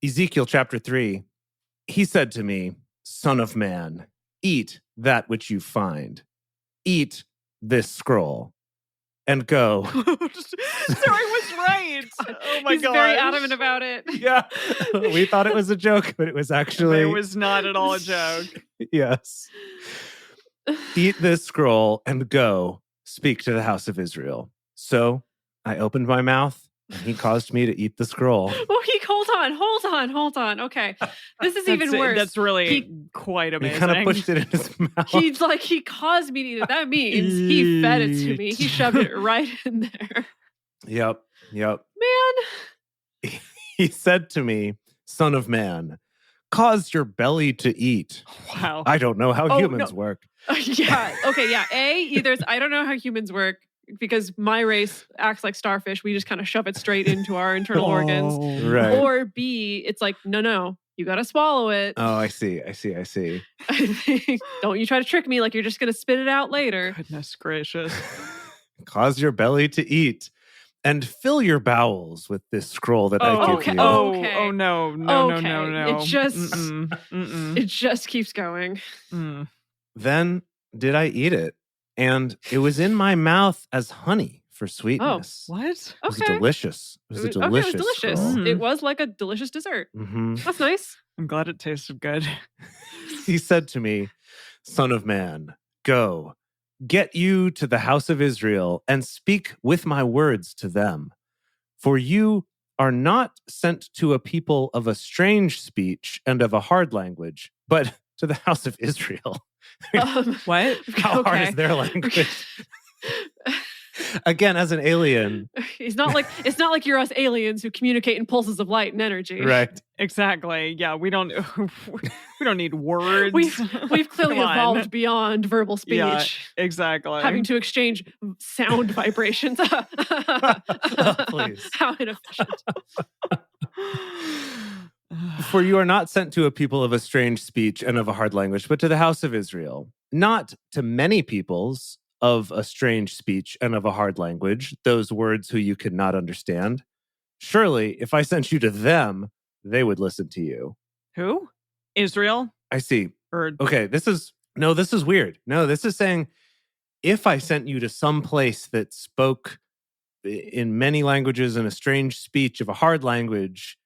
Ezekiel chapter 3. He said to me, Son of man, eat that which you find. Eat this scroll and go. Sorry, was right. Oh my god. He's very adamant about it. Yeah. We thought it was a joke, but it was actually... It was not at all a joke. Yes. Eat this scroll and go speak to the house of Israel. So I opened my mouth and he caused me to eat the scroll. Oh, hold on. Okay. This is even worse. That's really quite amazing. He kind of pushed it in his mouth. He caused me to eat it. That means he fed it to me. He shoved it right in there. Yep. Man. He said to me, Son of man, cause your belly to eat. Wow. I don't know how humans work. Yeah. Okay. Yeah. Either I don't know how humans work because my race acts like starfish. We just kind of shove it straight into our internal organs. Right. Or B, it's like, no, you got to swallow it. Oh, I see. Don't you try to trick me like you're just going to spit it out later. Goodness gracious. Cause your belly to eat and fill your bowels with this scroll that I give you. Oh, no. It just keeps going. Then did I eat it, and it was in my mouth as honey for sweetness. Oh, what? It was delicious. It was a delicious. It was delicious. scroll. It was like a delicious dessert. Mm-hmm. That's nice. I'm glad it tasted good. He said to me, Son of man, go, get you to the house of Israel and speak with my words to them. For you are not sent to a people of a strange speech and of a hard language, but to the house of Israel. What? How hard is their language? Again, as an alien. It's not like you're us aliens who communicate in pulses of light and energy. Right. Exactly. Yeah, we don't need words. We've clearly evolved beyond verbal speech. Yeah, exactly. Having to exchange sound vibrations. Please. How inefficient. For you are not sent to a people of a strange speech and of a hard language, but to the house of Israel. Not to many peoples of a strange speech and of a hard language, those words who you could not understand. Surely, if I sent you to them, they would listen to you. Who? Israel? I see. Okay, this is weird. No, this is saying, if I sent you to some place that spoke in many languages and a strange speech of a hard language,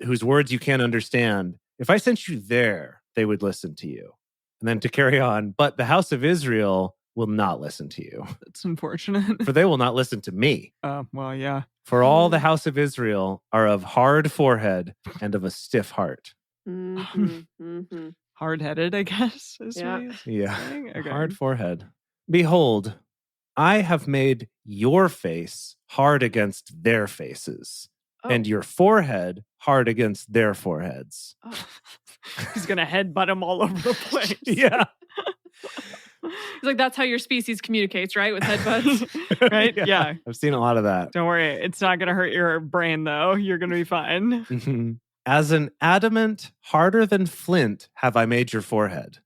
whose words you can't understand, if I sent you there, they would listen to you. And then to carry on, but the house of Israel will not listen to you. That's unfortunate. For they will not listen to me. Well, yeah. For all the house of Israel are of hard forehead and of a stiff heart. Mm-hmm, mm-hmm. Hard-headed, I guess. Yeah. Okay. Hard forehead. Behold, I have made your face hard against their faces, and your forehead hard against their foreheads. Oh. He's going to headbutt them all over the place. Yeah. He's like, that's how your species communicates, right? With headbutts. Right? Yeah. I've seen a lot of that. Don't worry. It's not going to hurt your brain, though. You're going to be fine. Mm-hmm. As an adamant harder than flint have I made your forehead.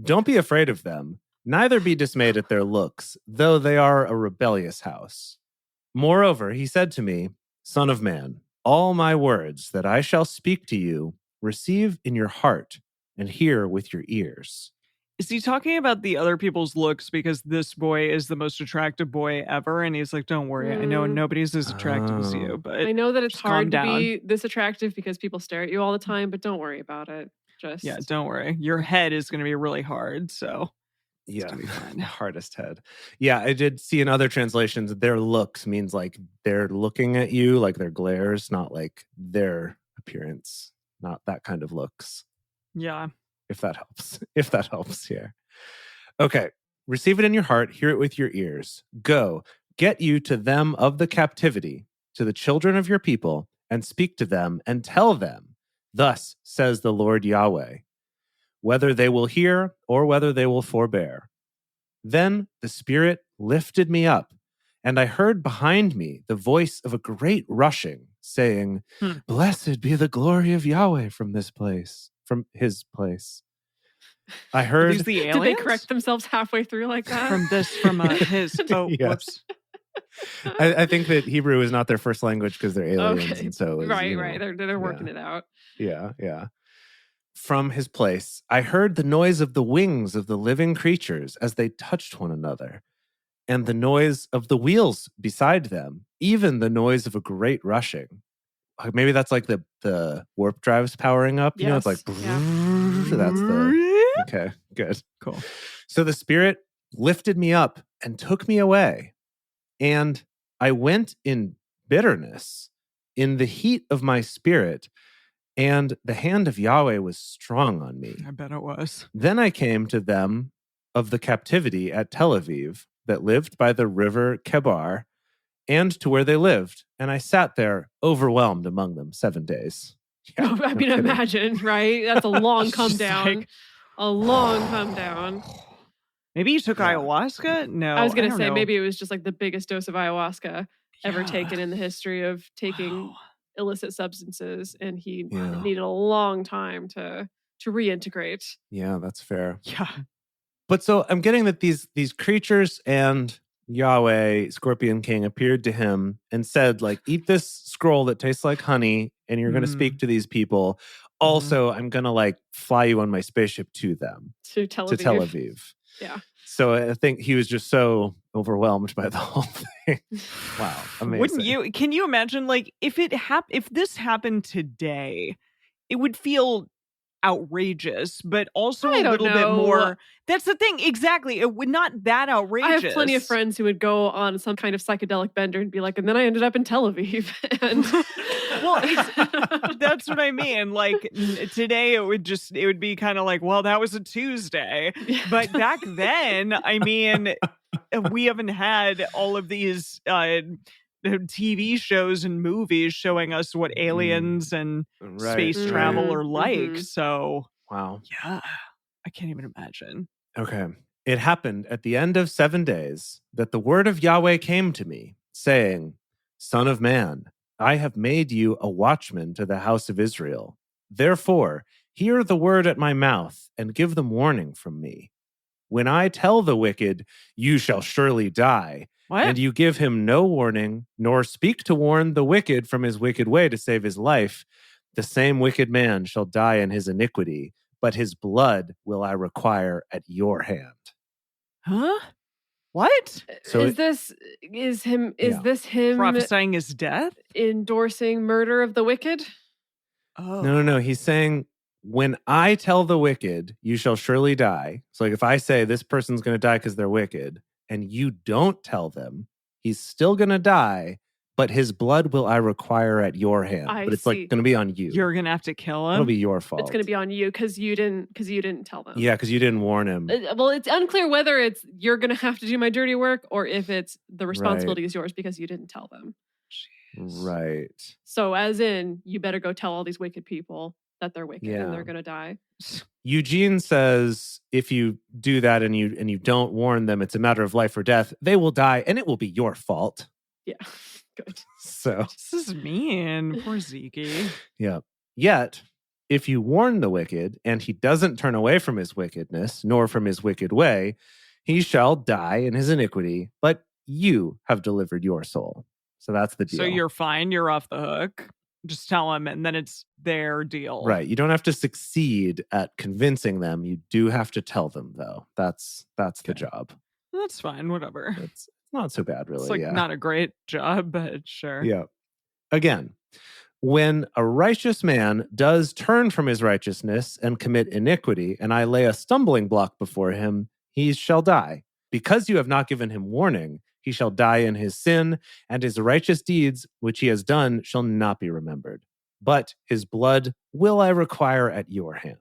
Don't be afraid of them, neither be dismayed at their looks, though they are a rebellious house. Moreover, he said to me, Son of man, all my words that I shall speak to you, receive in your heart and hear with your ears. Is he talking about the other people's looks because this boy is the most attractive boy ever? And he's like, don't worry, I know nobody's as attractive as you, but I know that it's hard to down. be this attractive because people stare at you all the time, but don't worry about it. Yeah, don't worry. Your head is going to be really hard, so yeah, hardest head. Yeah, I did see in other translations their looks means like they're looking at you, like their glares, not like their appearance, not that kind of looks. Yeah. If that helps here. Okay. Receive it in your heart. Hear it with your ears. Go, get you to them of the captivity, to the children of your people, and speak to them and tell them, thus says the Lord Yahweh, whether they will hear or whether they will forbear. Then the Spirit lifted me up, and I heard behind me the voice of a great rushing, saying, Blessed be the glory of Yahweh from this place. From his place. I heard. The Did they correct themselves halfway through like that? From his. Oh, yes. Whoops. I think that Hebrew is not their first language because they're aliens, okay. and so right. They're working it out. Yeah. From his place, I heard the noise of the wings of the living creatures as they touched one another, and the noise of the wheels beside them, even the noise of a great rushing. Maybe that's like the warp drives powering up. You know, it's like, that's okay, good. Cool. So the Spirit lifted me up and took me away. And I went in bitterness in the heat of my spirit. And the hand of Yahweh was strong on me. I bet it was. Then I came to them of the captivity at Tel Aviv that lived by the river Kebar, and to where they lived. And I sat there overwhelmed among them 7 days. Yeah, I mean, imagine, right? That's a long come down. A long come down. Maybe you took ayahuasca? No. I was going to say, maybe it was just like the biggest dose of ayahuasca ever taken in the history of taking illicit substances. And he needed a long time to reintegrate. Yeah, that's fair. Yeah. But so I'm getting that these creatures and Yahweh, Scorpion King, appeared to him and said, like, eat this scroll that tastes like honey, and you're going to speak to these people. Also, I'm going to like fly you on my spaceship to them. To Tel Aviv. Yeah. So I think he was just so overwhelmed by the whole thing. Wow. Amazing. Can you imagine, like, if this happened today, it would feel outrageous, but also I a don't little bit know. more. That's the thing. Exactly. It would not that outrageous. I have plenty of friends who would go on some kind of psychedelic bender and be like, and then I ended up in Tel Aviv. And well, that's what I mean. Like today it would be kind of like, well, that was a Tuesday. But back then, I mean, we haven't had all of these TV shows and movies showing us what aliens and space travel are like. So, wow. Yeah, I can't even imagine. Okay. It happened at the end of 7 days that the word of Yahweh came to me, saying, Son of man, I have made you a watchman to the house of Israel. Therefore, hear the word at my mouth and give them warning from me. When I tell the wicked, you shall surely die, and you give him no warning, nor speak to warn the wicked from his wicked way to save his life, the same wicked man shall die in his iniquity, but his blood will I require at your hand. Huh? What? So is this him prophesying his death? Endorsing murder of the wicked? Oh. No. He's saying, when I tell the wicked, you shall surely die. So like if I say this person's going to die because they're wicked, and you don't tell them, he's still going to die, but his blood will I require at your hand. But it's like going to be on you. You're going to have to kill him? It'll be your fault. It's going to be on you because you didn't tell them. Yeah, because you didn't warn him. Well, it's unclear whether it's you're going to have to do my dirty work or if it's the responsibility is yours because you didn't tell them. Jeez. Right. So as in, you better go tell all these wicked people that they're wicked and they're going to die. Eugene says if you do that and you don't warn them, it's a matter of life or death. They will die and it will be your fault. Yeah, good. So this is mean. Poor Zeke. Yeah. Yet, if you warn the wicked and he doesn't turn away from his wickedness, nor from his wicked way, he shall die in his iniquity, but you have delivered your soul. So that's the deal. So you're fine. You're off the hook. Just tell them, and then it's their deal. Right. You don't have to succeed at convincing them. You do have to tell them, though. That's the job. That's fine. Whatever. It's not so bad, really. It's like not a great job, but sure. Yeah. Again, when a righteous man does turn from his righteousness and commit iniquity, and I lay a stumbling block before him, he shall die. Because you have not given him warning, he shall die in his sin, and his righteous deeds which he has done shall not be remembered. But his blood will I require at your hand.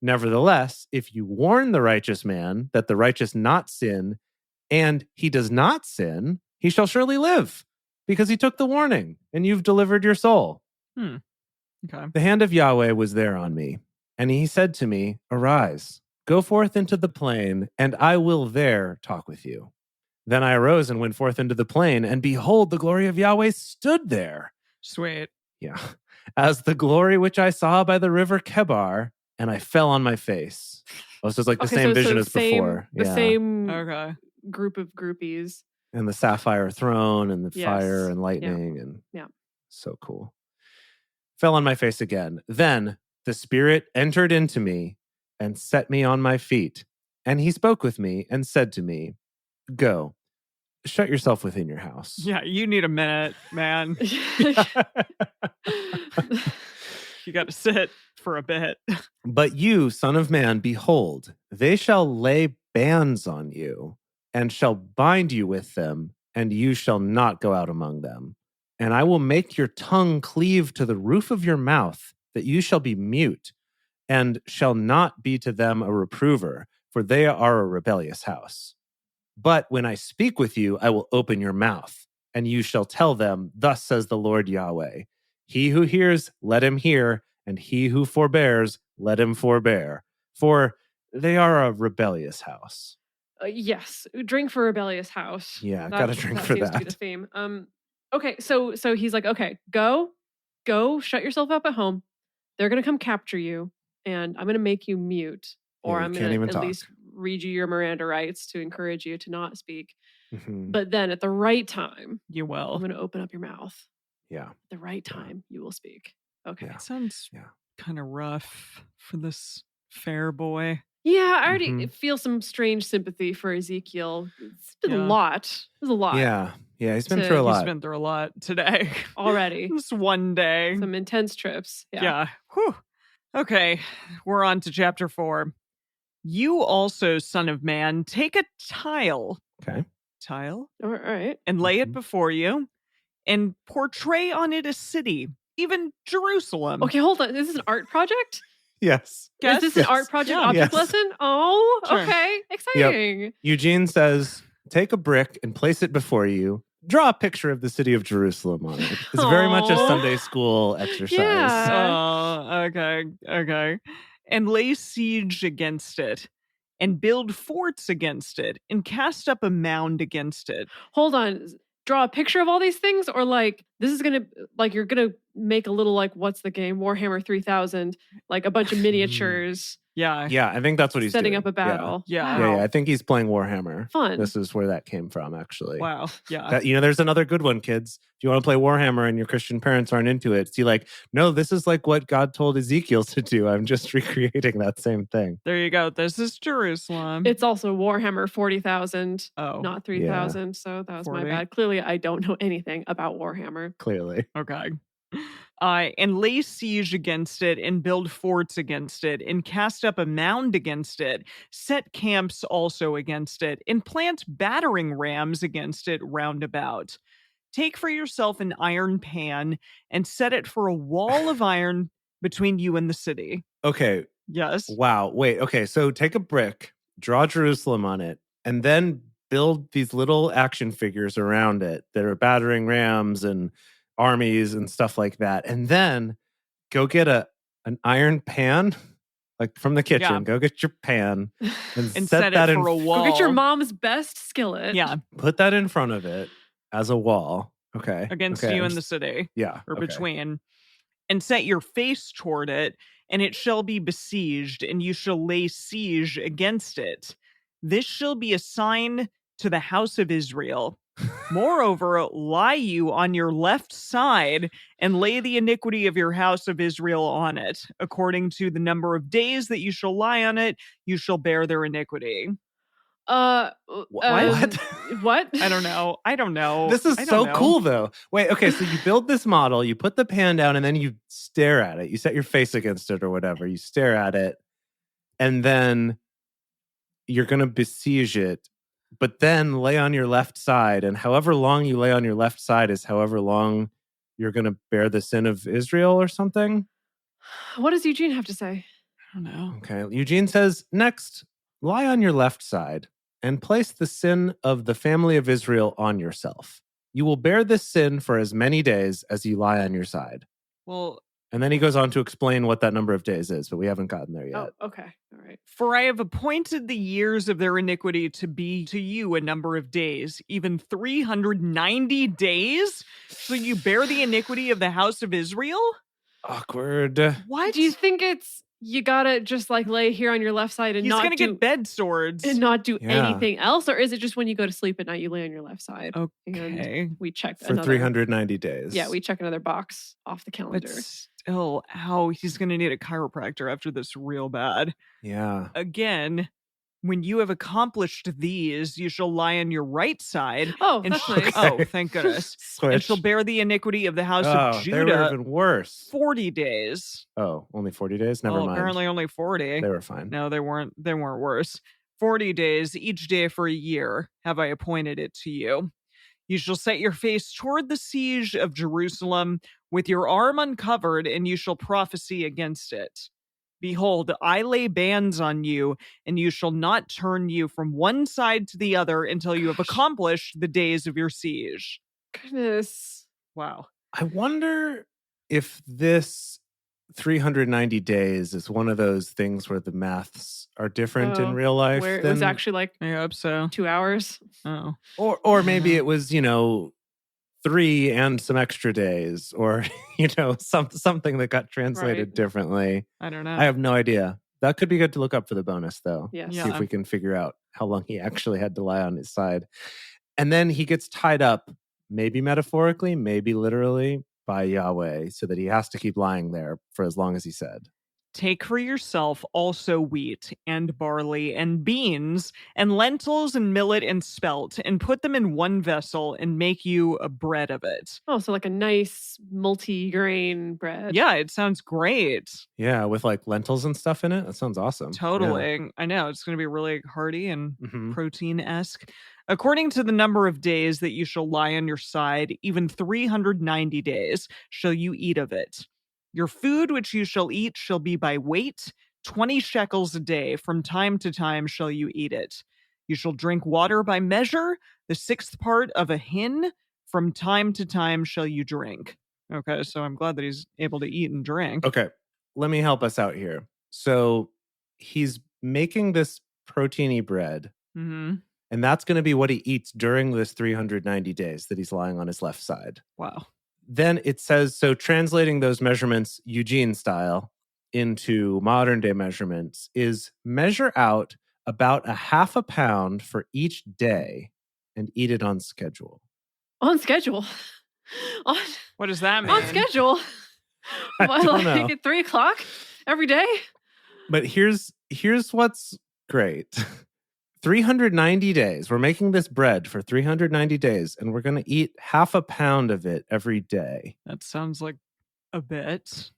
Nevertheless, if you warn the righteous man that the righteous not sin, and he does not sin, he shall surely live, because he took the warning, and you've delivered your soul. Okay. The hand of Yahweh was there on me, and he said to me, Arise, go forth into the plain, and I will there talk with you. Then I arose and went forth into the plain, and behold, the glory of Yahweh stood there. Sweet. Yeah. As the glory which I saw by the river Kebar, and I fell on my face. Oh, so it's like the same vision as before. The same group of groupies. And the sapphire throne and the fire and lightning. And so cool. Fell on my face again. Then the Spirit entered into me and set me on my feet. And he spoke with me and said to me, Go, shut yourself within your house. Yeah, you need a minute, man. You got to sit for a bit. But you, son of man, behold, they shall lay bands on you and shall bind you with them, and you shall not go out among them. And I will make your tongue cleave to the roof of your mouth, that you shall be mute, and shall not be to them a reprover, for they are a rebellious house. But when I speak with you, I will open your mouth, and you shall tell them, Thus says the Lord Yahweh. He who hears, let him hear, and he who forbears, let him forbear. For they are a rebellious house. Yes, drink for rebellious house. Yeah, gotta drink for seems that. To be the theme. Okay, so he's like, okay, go, shut yourself up at home. They're gonna come capture you, and I'm gonna make you mute, or I'm gonna at least read you your Miranda rights to encourage you to not speak. Mm-hmm. But then at the right time, you will. I'm gonna open up your mouth. Yeah. At the right time, you will speak. Okay. It sounds kind of rough for this fair boy. Yeah, I already feel some strange sympathy for Ezekiel. It's been a lot. There's a lot. Yeah, he's been through a lot. He's been through a lot today. Already. This one day. Some intense trips. Yeah. Whew. Okay, we're on to chapter 4. You also, son of man, take a tile. Okay. Tile? All right. And lay it Mhm. before you, and portray on it a city, even Jerusalem. Okay, hold on. Is this an art project? Yes. Guess? Is this an Yes. art project Yeah. object Yes. lesson? Oh, Sure. okay. Exciting. Eugene says, take a brick and place it before you. Draw a picture of the city of Jerusalem on it. It's very much a Aw. Sunday school exercise. Yeah. Okay. And lay siege against it, and build forts against it, and cast up a mound against it. Hold on. Draw a picture of all these things, or like this is gonna like you're gonna make a little like what's the game Warhammer 3000, like a bunch of miniatures. Yeah. Yeah, I think that's what he's setting doing. up a battle. Yeah. Yeah, Wow. I think he's playing Warhammer. Fun. This is where that came from, actually. Wow. Yeah. That, there's another good one, kids. If you want to play Warhammer and your Christian parents aren't into it, see, like, no, this is like what God told Ezekiel to do. I'm just recreating that same thing. There you go. This is Jerusalem. It's also Warhammer 40,000, oh, not 3,000. So that was 40. my bad. Clearly, I don't know anything about Warhammer. Clearly. okay. And lay siege against it, and build forts against it, and cast up a mound against it, set camps also against it, and plant battering rams against it round about. Take for yourself an iron pan, and set it for a wall of iron between you and the city. Okay. Yes. Wow. Wait. Okay. So take a brick, draw Jerusalem on it, and then build these little action figures around it that are battering rams and armies and stuff like that. And then go get an iron pan, like from the kitchen. Yeah. Go get your pan and, And set set that it in. for a wall. Go get your mom's best skillet. Yeah. Put that in front of it as a wall. Okay. Against Okay. you and the city. Yeah. Or okay. between. And set your face toward it, and it shall be besieged, and you shall lay siege against it. This shall be a sign to the house of Israel. Moreover, lie you on your left side, and lay the iniquity of your house of Israel on it. According to the number of days that you shall lie on it, you shall bear their iniquity. What? What? I don't know. This is I don't so know. cool, though. Wait, okay, so you build this model, you put the pan down, and then you stare at it. You set your face against it or whatever. You stare at it, and then you're going to besiege it, but then lay on your left side. And however long you lay on your left side is however long you're going to bear the sin of Israel or something. What does Eugene have to say? I don't know. Okay, Eugene says, next, lie on your left side and place the sin of the family of Israel on yourself. You will bear this sin for as many days as you lie on your side. Well, And then he goes on to explain what that number of days is, but we haven't gotten there yet. Oh, okay. All right. for I have appointed the years of their iniquity to be to you a number of days, even 390 days? So you bear the iniquity of the house of Israel? Awkward. What? Do you think it's you gotta just like lay here on your left side and He's not gonna do get bed swords. and not do Yeah. anything else, or is it just when you go to sleep at night you lay on your left side? And Okay. we check For another 390 days. Yeah, we check another box off the But calendar. still, ow, he's gonna need a chiropractor after this real bad. Yeah. Again, when you have accomplished these, you shall lie on your right side. Oh, And that's nice. Oh, thank goodness. And Switch. shall bear the iniquity of the house Oh, of they were Judah even worse. 40 days. Oh, only 40 days? Never mind. Apparently only 40. They were fine. No, they weren't worse. 40 days, each day for a year, have I appointed it to you. You shall set your face toward the siege of Jerusalem with your arm uncovered, and you shall prophesy against it. Behold, I lay bands on you, and you shall not turn you from one side to the other until you have Gosh. accomplished the days of your siege. Goodness. Wow. I wonder if this 390 days is one of those things where the maths are different in Oh, real life. Where it was than- actually like I hope so. 2 hours. Oh. Or maybe Yeah. it was, 3 and some extra days, or something that got translated Right. differently. I don't know. I have no idea. That could be good to look up for the bonus, though. Yes. Yeah. See if we can figure out how long he actually had to lie on his side. And then he gets tied up, maybe metaphorically, maybe literally, by Yahweh, so that he has to keep lying there for as long as he said. Take for yourself also wheat and barley and beans and lentils and millet and spelt, and put them in one vessel and make you a bread of it. Oh, so like a nice multi-grain bread. Yeah, it sounds great. Yeah, with like lentils and stuff in it. That sounds awesome. Totally. Yeah. I know. It's going to be really hearty and Mhm. protein-esque. According to the number of days that you shall lie on your side, even 390 days shall you eat of it. Your food which you shall eat shall be by weight, 20 shekels a day. From time to time shall you eat it. You shall drink water by measure, the 6th part of a hin. From time to time shall you drink. Okay, so I'm glad that he's able to eat and drink. Okay, let me help us out here. So he's making this proteiny bread, Mm-hmm. and that's going to be what he eats during this 390 days that he's lying on his left side. Wow. Then it says, so translating those measurements Eugene style into modern day measurements is measure out about a half a pound for each day and eat it on schedule. On schedule. What does that mean? On schedule. I don't know. Like at 3:00 every day? But here's what's great. 390 days. We're making this bread for 390 days, and we're going to eat half a pound of it every day. That sounds like a bit.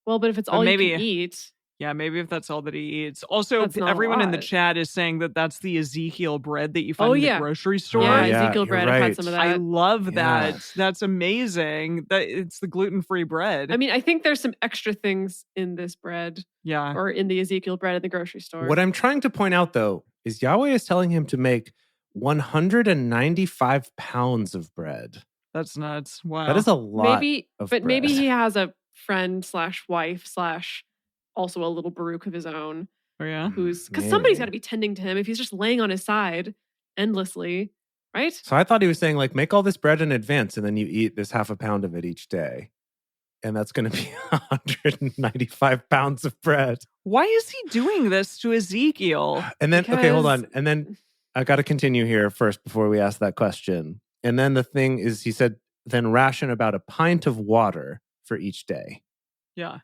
Well, but if it's But all maybe- you can eat. Yeah, maybe if that's all that he eats. Also, That's not a everyone in the lot. chat is saying that that's the Ezekiel bread that you find Oh, in yeah. the grocery store. Yeah, yeah, Ezekiel you're bread. I've right. had some of that. I love Yeah. that. That's amazing. That it's the gluten-free bread. I mean, I think there's some extra things in this bread yeah. or in the Ezekiel bread at the grocery store. What I'm trying to point out, though, is Yahweh is telling him to make 195 pounds of bread. That's nuts. Wow. That is a lot. maybe, of but maybe bread. he has a friend / wife / also a little Baruch of his own Oh, yeah. who's because somebody's Maybe. got to be tending to him if he's just laying on his side endlessly, right? So I thought he was saying, like, make all this bread in advance and then you eat this half a pound of it each day. And that's going to be 195 pounds of bread. Why is he doing this to Ezekiel? And then, okay, hold on. Because- And then I got to continue here first before we ask that question. And then the thing is, he said, then ration about a pint of water for each day. Yeah.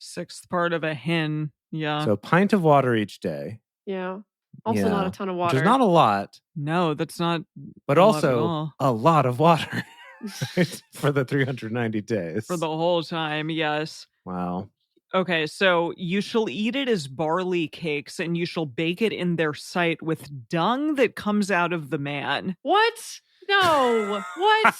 6th part of a hin. Yeah. So a pint of water each day, Yeah. Also, not Yeah. a ton of which water. is not a lot, no, that's not. but A lot at also all. a lot of water right? For the 390 days. For the whole time. Yes. Wow. Okay, so you shall eat it as barley cakes, and you shall bake it in their sight with dung that comes out of the man. What? No. What?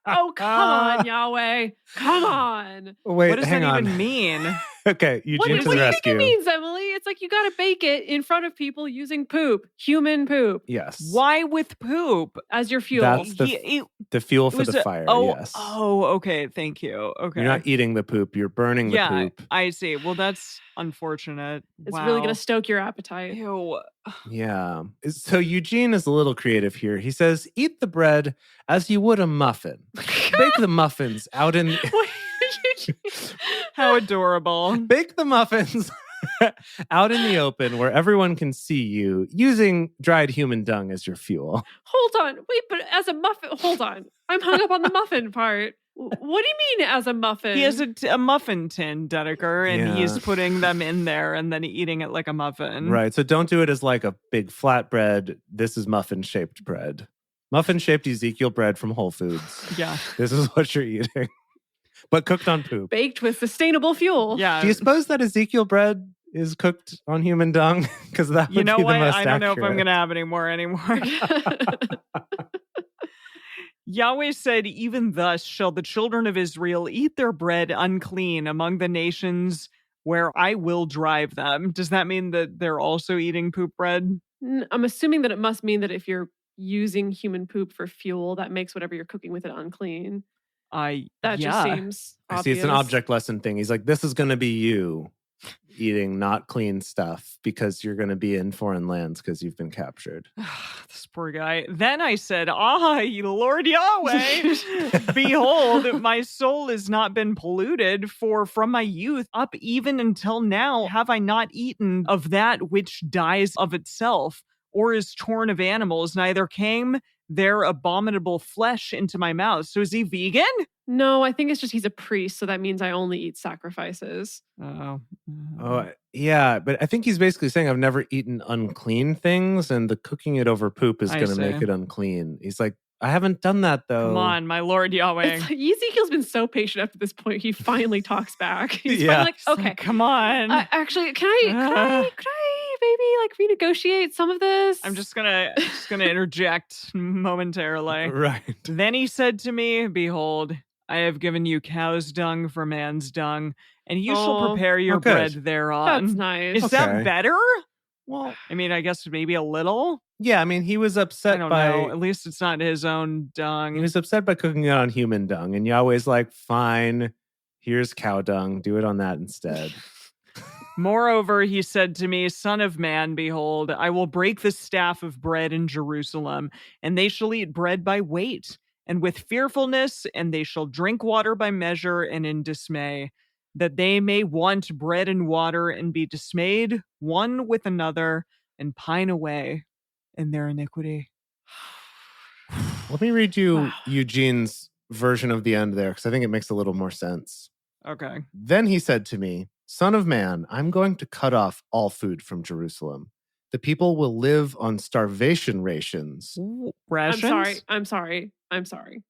Oh, come on, Yahweh. Come on. Wait, What does hang that on. even mean? Okay, What, Eugene what to do the you think rescue. it means, Emily? It's like you got to bake it in front of people using poop, human poop, Yes. Why with poop? as your fuel. That's the The fuel it for was the a- fire, oh, yes. Oh, okay. Thank you. Okay. You're not eating the poop, you're burning the yeah, poop. I see. Well, that's unfortunate. It's really going Wow. to stoke your appetite. Ew. Yeah. So Eugene is a little creative here. He says, eat the bread as you would a muffin. Bake the muffins out in Wait, How adorable. bake the muffins out in the open where everyone can see you using dried human dung as your fuel. Hold on. Wait, but as a muffin, hold on. I'm hung up on the muffin part. What do you mean as a muffin? He has a muffin tin, Dedeker, and Yeah. he's putting them in there and then eating it like a muffin. Right. So don't do it as like a big flatbread. This is muffin shaped bread. Muffin shaped Ezekiel bread from Whole Foods. Yeah. This is what you're eating. But cooked on poop. baked with sustainable fuel. Yeah. Do you suppose that Ezekiel bread is cooked on human dung? Because that would You know be what? the most I don't know if I'm accurate. going to have any more anymore. Yahweh said, even thus shall the children of Israel eat their bread unclean among the nations where I will drive them. Does that mean that they're also eating poop bread? I'm assuming that it must mean that if you're using human poop for fuel, that makes whatever you're cooking with it unclean. That just seems I see, it's an obvious. object lesson thing. He's like, this is going to be you eating not clean stuff because you're going to be in foreign lands because you've been captured. This poor guy. Then I said, Lord Yahweh, behold, my soul has not been polluted, for from my youth up even until now have I not eaten of that which dies of itself, or is torn of animals, neither came their abominable flesh into my mouth. So is he vegan? No, I think it's just he's a priest, so that means I only eat sacrifices. Oh. Yeah, but I think he's basically saying I've never eaten unclean things, and the cooking it over poop is I going to see. make it unclean. He's like, I haven't done that though. Come on, my Lord Yahweh. It's like, Ezekiel's been so patient up to this point. He finally talks back. He's Yeah. finally like, okay, Come on. actually, can I maybe renegotiate some of this? I'm just gonna interject momentarily. Right. Then he said to me, "Behold, I have given you cow's dung for man's dung, and you shall prepare your Okay. bread thereon." That's nice. Is that Okay. better? Well, I mean, I guess maybe a little. yeah, I mean, he was upset I don't by know. At least it's not his own dung. he was upset by cooking it on human dung, and Yahweh's like, fine, here's cow dung, do it on that instead. Moreover, he said to me, Son of man, behold, I will break the staff of bread in Jerusalem, and they shall eat bread by weight, and with fearfulness, and they shall drink water by measure and in dismay, that they may want bread and water, and be dismayed one with another, and pine away in their iniquity. Let me read you Eugene's version of the end there, because I think it makes a little more sense. Okay. Then he said to me, Son of man, I'm going to cut off all food from Jerusalem. The people will live on starvation rations. Rations? I'm sorry.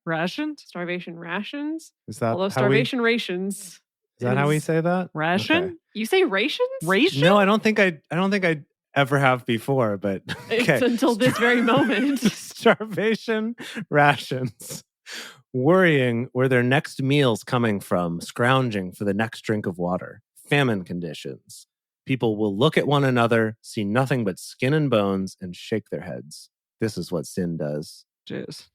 Rations? Starvation rations? Is that Although how we, starvation rations. is that how we say that? Ration? Okay. You say rations? Ration? No, I don't think I ever have before, but okay. It's until this very moment. Starvation rations. Worrying where their next meal's coming from, scrounging for the next drink of water. Famine conditions. People will look at one another, see nothing but skin and bones, and shake their heads. This is what sin does. Jeez.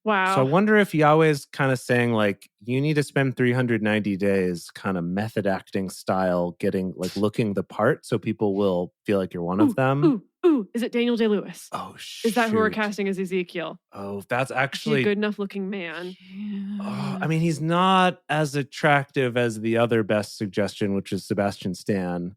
Wow. So I wonder if Yahweh's kind of saying, like, you need to spend 390 days kind of method acting style, getting, like, looking the part so people will feel like you're one of them. Ooh, is it Daniel Day-Lewis? Oh, shit. Is that who we're casting as Ezekiel? Oh, that's Is he actually a good enough looking man? Oh, I mean, he's not as attractive as the other best suggestion, which is Sebastian Stan.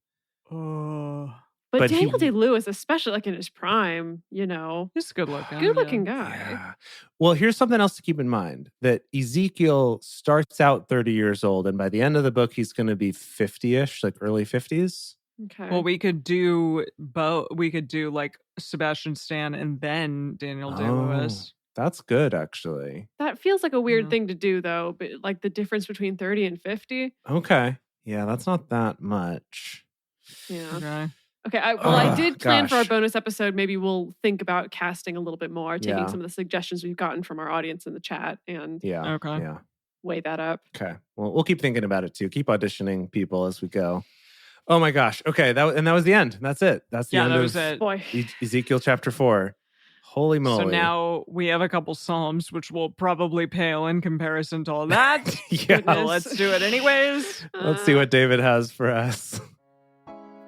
But But Daniel he- Day-Lewis, especially like in his prime, you know, He's good looking. good looking guy. Yeah. Well, here's something else to keep in mind, that Ezekiel starts out 30 years old, and by the end of the book, he's going to be 50-ish, like early 50s. Okay. Well, we could do both. We could do like Sebastian Stan and then Daniel Day-Lewis. That's good, actually. That feels like a weird Yeah. thing to do, though. But like the difference between 30 and 50. Okay. Yeah, that's not that much. Yeah. Okay. Okay. I did plan for our gosh. bonus episode. Maybe we'll think about casting a little bit more, taking Yeah. some of the suggestions we've gotten from our audience in the chat and Yeah. Okay. Yeah. weigh that up. Okay. Well, we'll keep thinking about it too. Keep auditioning people as we go. Oh my gosh. Okay. That was the end. That's it. That's the Yeah, end that of was it. Boy. Ezekiel chapter 4. Holy moly. So now we have a couple Psalms, which will probably pale in comparison to all that. yeah. Goodness. Let's do it anyways. Let's see what David has for us.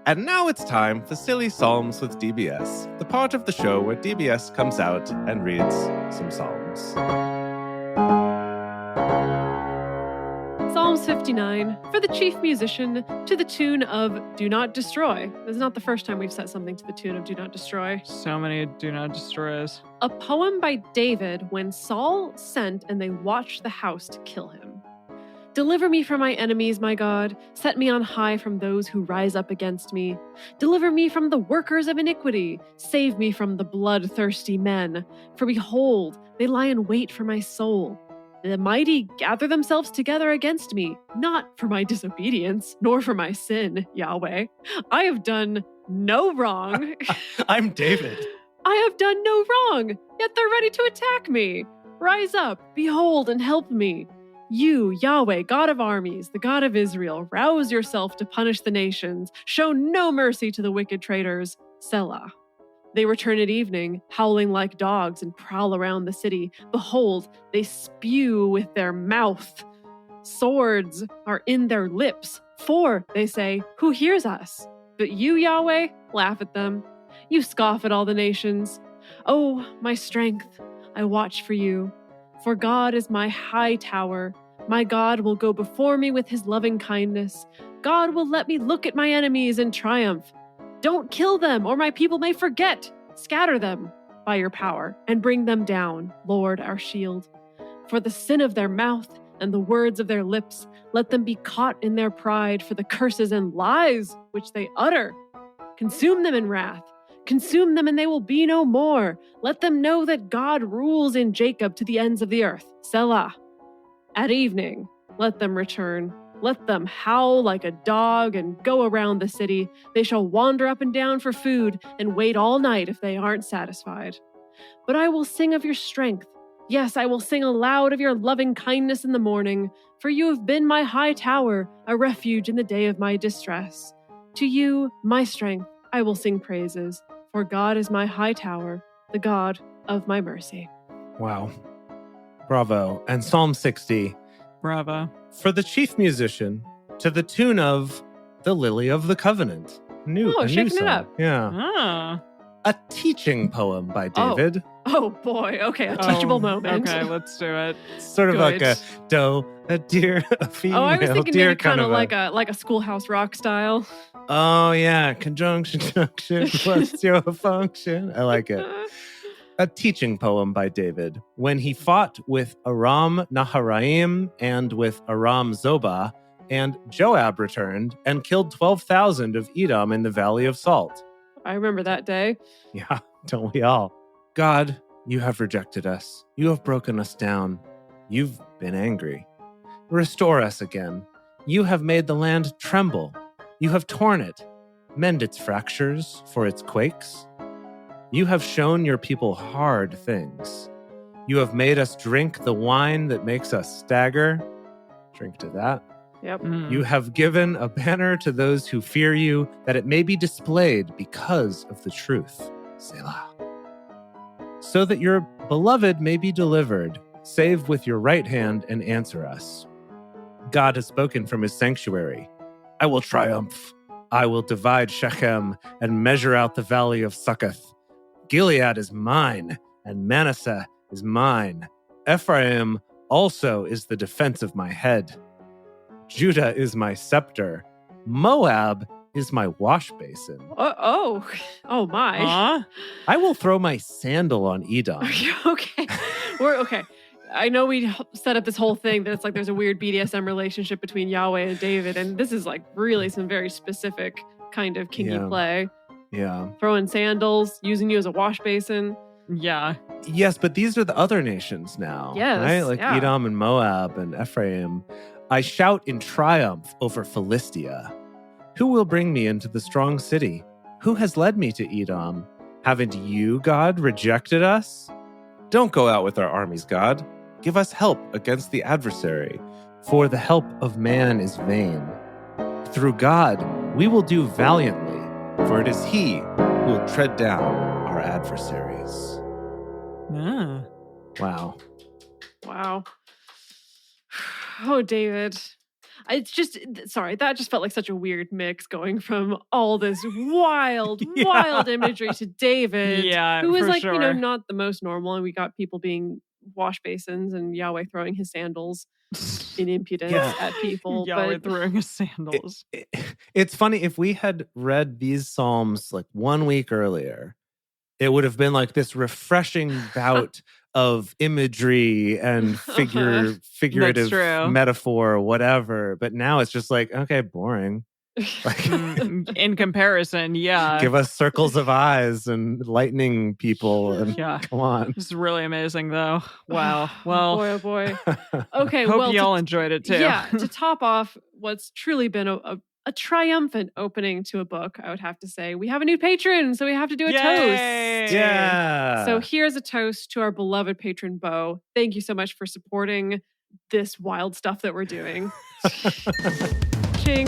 And now it's time for Silly Psalms with DBS, the part of the show where DBS comes out and reads some psalms. Psalms 59 for the chief musician to the tune of Do Not Destroy. This is not the first time we've set something to the tune of Do Not Destroy. So many do not destroys. A poem by David when Saul sent and they watched the house to kill him. Deliver me from my enemies, my God. Set me on high from those who rise up against me. Deliver me from the workers of iniquity. Save me from the bloodthirsty men. For behold, they lie in wait for my soul. The mighty gather themselves together against me, not for my disobedience, nor for my sin, Yahweh. I have done no wrong. I'm David. I have done no wrong, yet they're ready to attack me. Rise up, behold, and help me. You, Yahweh, God of armies, the God of Israel, rouse yourself to punish the nations. Show no mercy to the wicked traitors. Selah. They return at evening, howling like dogs, and prowl around the city. Behold, they spew with their mouth. Swords are in their lips. For, they say, who hears us? But you, Yahweh, laugh at them. You scoff at all the nations. Oh, my strength, I watch for you. For God is my high tower. My God will go before me with his loving kindness. God will let me look at my enemies in triumph. Don't kill them, or my people may forget. Scatter them. by your power, and bring them down, Lord, our shield. For the sin of their mouth and the words of their lips, let them be caught in their pride for the curses and lies which they utter. Consume them in wrath. Consume them and they will be no more. Let them know that God rules in Jacob to the ends of the earth. Selah. At evening, let them return. Let them howl like a dog and go around the city. They shall wander up and down for food and wait all night if they aren't satisfied. But I will sing of your strength. Yes, I will sing aloud of your loving kindness in the morning, for you have been my high tower, a refuge in the day of my distress. To you, my strength, I will sing praises, for God is my high tower, the God of my mercy. Wow. Bravo. And Psalm 60. Bravo. For the chief musician, to the tune of The Lily of the Covenant. A new shaking song. it up. Yeah. Ah. A teaching poem by David. Oh boy, okay, a teachable moment. Okay, let's do it. Sort of like a doe, a deer, a female I was thinking deer maybe kind of like a schoolhouse rock style. Oh yeah, conjunction, junction, what's your function? I like it. A teaching poem by David. When he fought with Aram Naharaim and with Aram Zobah, and Joab returned and killed 12,000 of Edom in the Valley of Salt. I remember that day. Yeah, don't we all? God, you have rejected us. You have broken us down. You've been angry. Restore us again. You have made the land tremble. You have torn it. Mend its fractures for its quakes. You have shown your people hard things. You have made us drink the wine that makes us stagger. Drink to that. Yep. You have given a banner to those who fear you, that it may be displayed because of the truth. Selah. So that your beloved may be delivered, save with your right hand and answer us. God has spoken from his sanctuary. I will triumph. I will divide Shechem and measure out the valley of Succoth. Gilead is mine, and Manasseh is mine. Ephraim also is the defense of my head. Judah is my scepter. Moab is my wash basin. Oh my. I will throw my sandal on Edom. Okay. We're okay. I know we set up this whole thing that it's like there's a weird BDSM relationship between Yahweh and David, and this is like really some very specific kind of kinky play. Yeah. Throwing sandals, using you as a wash basin. Yeah. Yes, but these are the other nations now. Yes. Right? Like Edom and Moab and Ephraim. I shout in triumph over Philistia. Who will bring me into the strong city? Who has led me to Edom? Haven't you, God, rejected us? Don't go out with our armies, God. Give us help against the adversary, for the help of man is vain. Through God, we will do valiantly, for it is he who will tread down our adversaries. Ah. Wow. Wow. Oh, David. It's just, sorry, that just felt like such a weird mix going from all this wild imagery to David. Yeah, who is for like, sure. not the most normal. And we got people being wash basins and Yahweh throwing his sandals in impudence at people. Yahweh throwing his sandals. It's funny, if we had read these Psalms like 1 week earlier, it would have been like this refreshing bout of imagery and figurative metaphor or whatever. But now it's just like, okay, boring. Like, in comparison, yeah. Give us circles of eyes and lightning people. And come on. This is really amazing, though. Wow. Well, boy, oh boy. Okay, hope y'all enjoyed it, too. Yeah, to top off what's truly been a triumphant opening to a book, I would have to say. We have a new patron, so we have to do a toast. Yeah. So here's a toast to our beloved patron, Bo. Thank you so much for supporting this wild stuff that we're doing. Chink.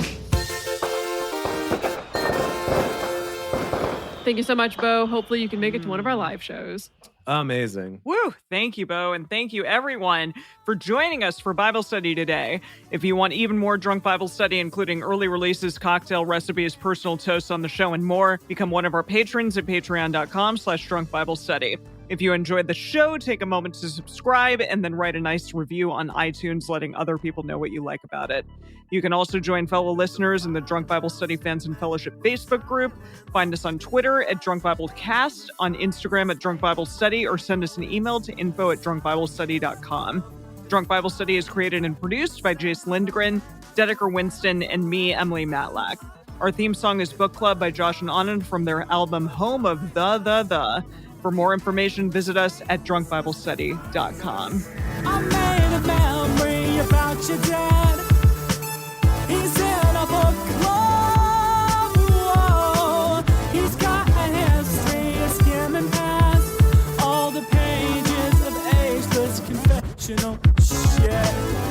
Thank you so much, Bo. Hopefully you can make it to one of our live shows. Amazing. Woo! Thank you, Bo, and thank you, everyone, for joining us for Bible study today. If you want even more Drunk Bible Study, including early releases, cocktail recipes, personal toasts on the show, and more, become one of our patrons at patreon.com/drunkbiblestudy. If you enjoyed the show, take a moment to subscribe and then write a nice review on iTunes, letting other people know what you like about it. You can also join fellow listeners in the Drunk Bible Study Fans and Fellowship Facebook group. Find us on Twitter at Drunk Bible Cast, on Instagram at Drunk Bible Study, or send us an email to info@drunkbiblestudy.com. Drunk Bible Study is created and produced by Jace Lindgren, Dedeker Winston, and me, Emily Matlack. Our theme song is Book Club by Josh and Anand from their album Home of the. For more information, visit us at drunkbiblestudy.com. I made a memory about your dad. He's in a book club. Whoa. He's got a history of skimming past all the pages of ageless confessional shit.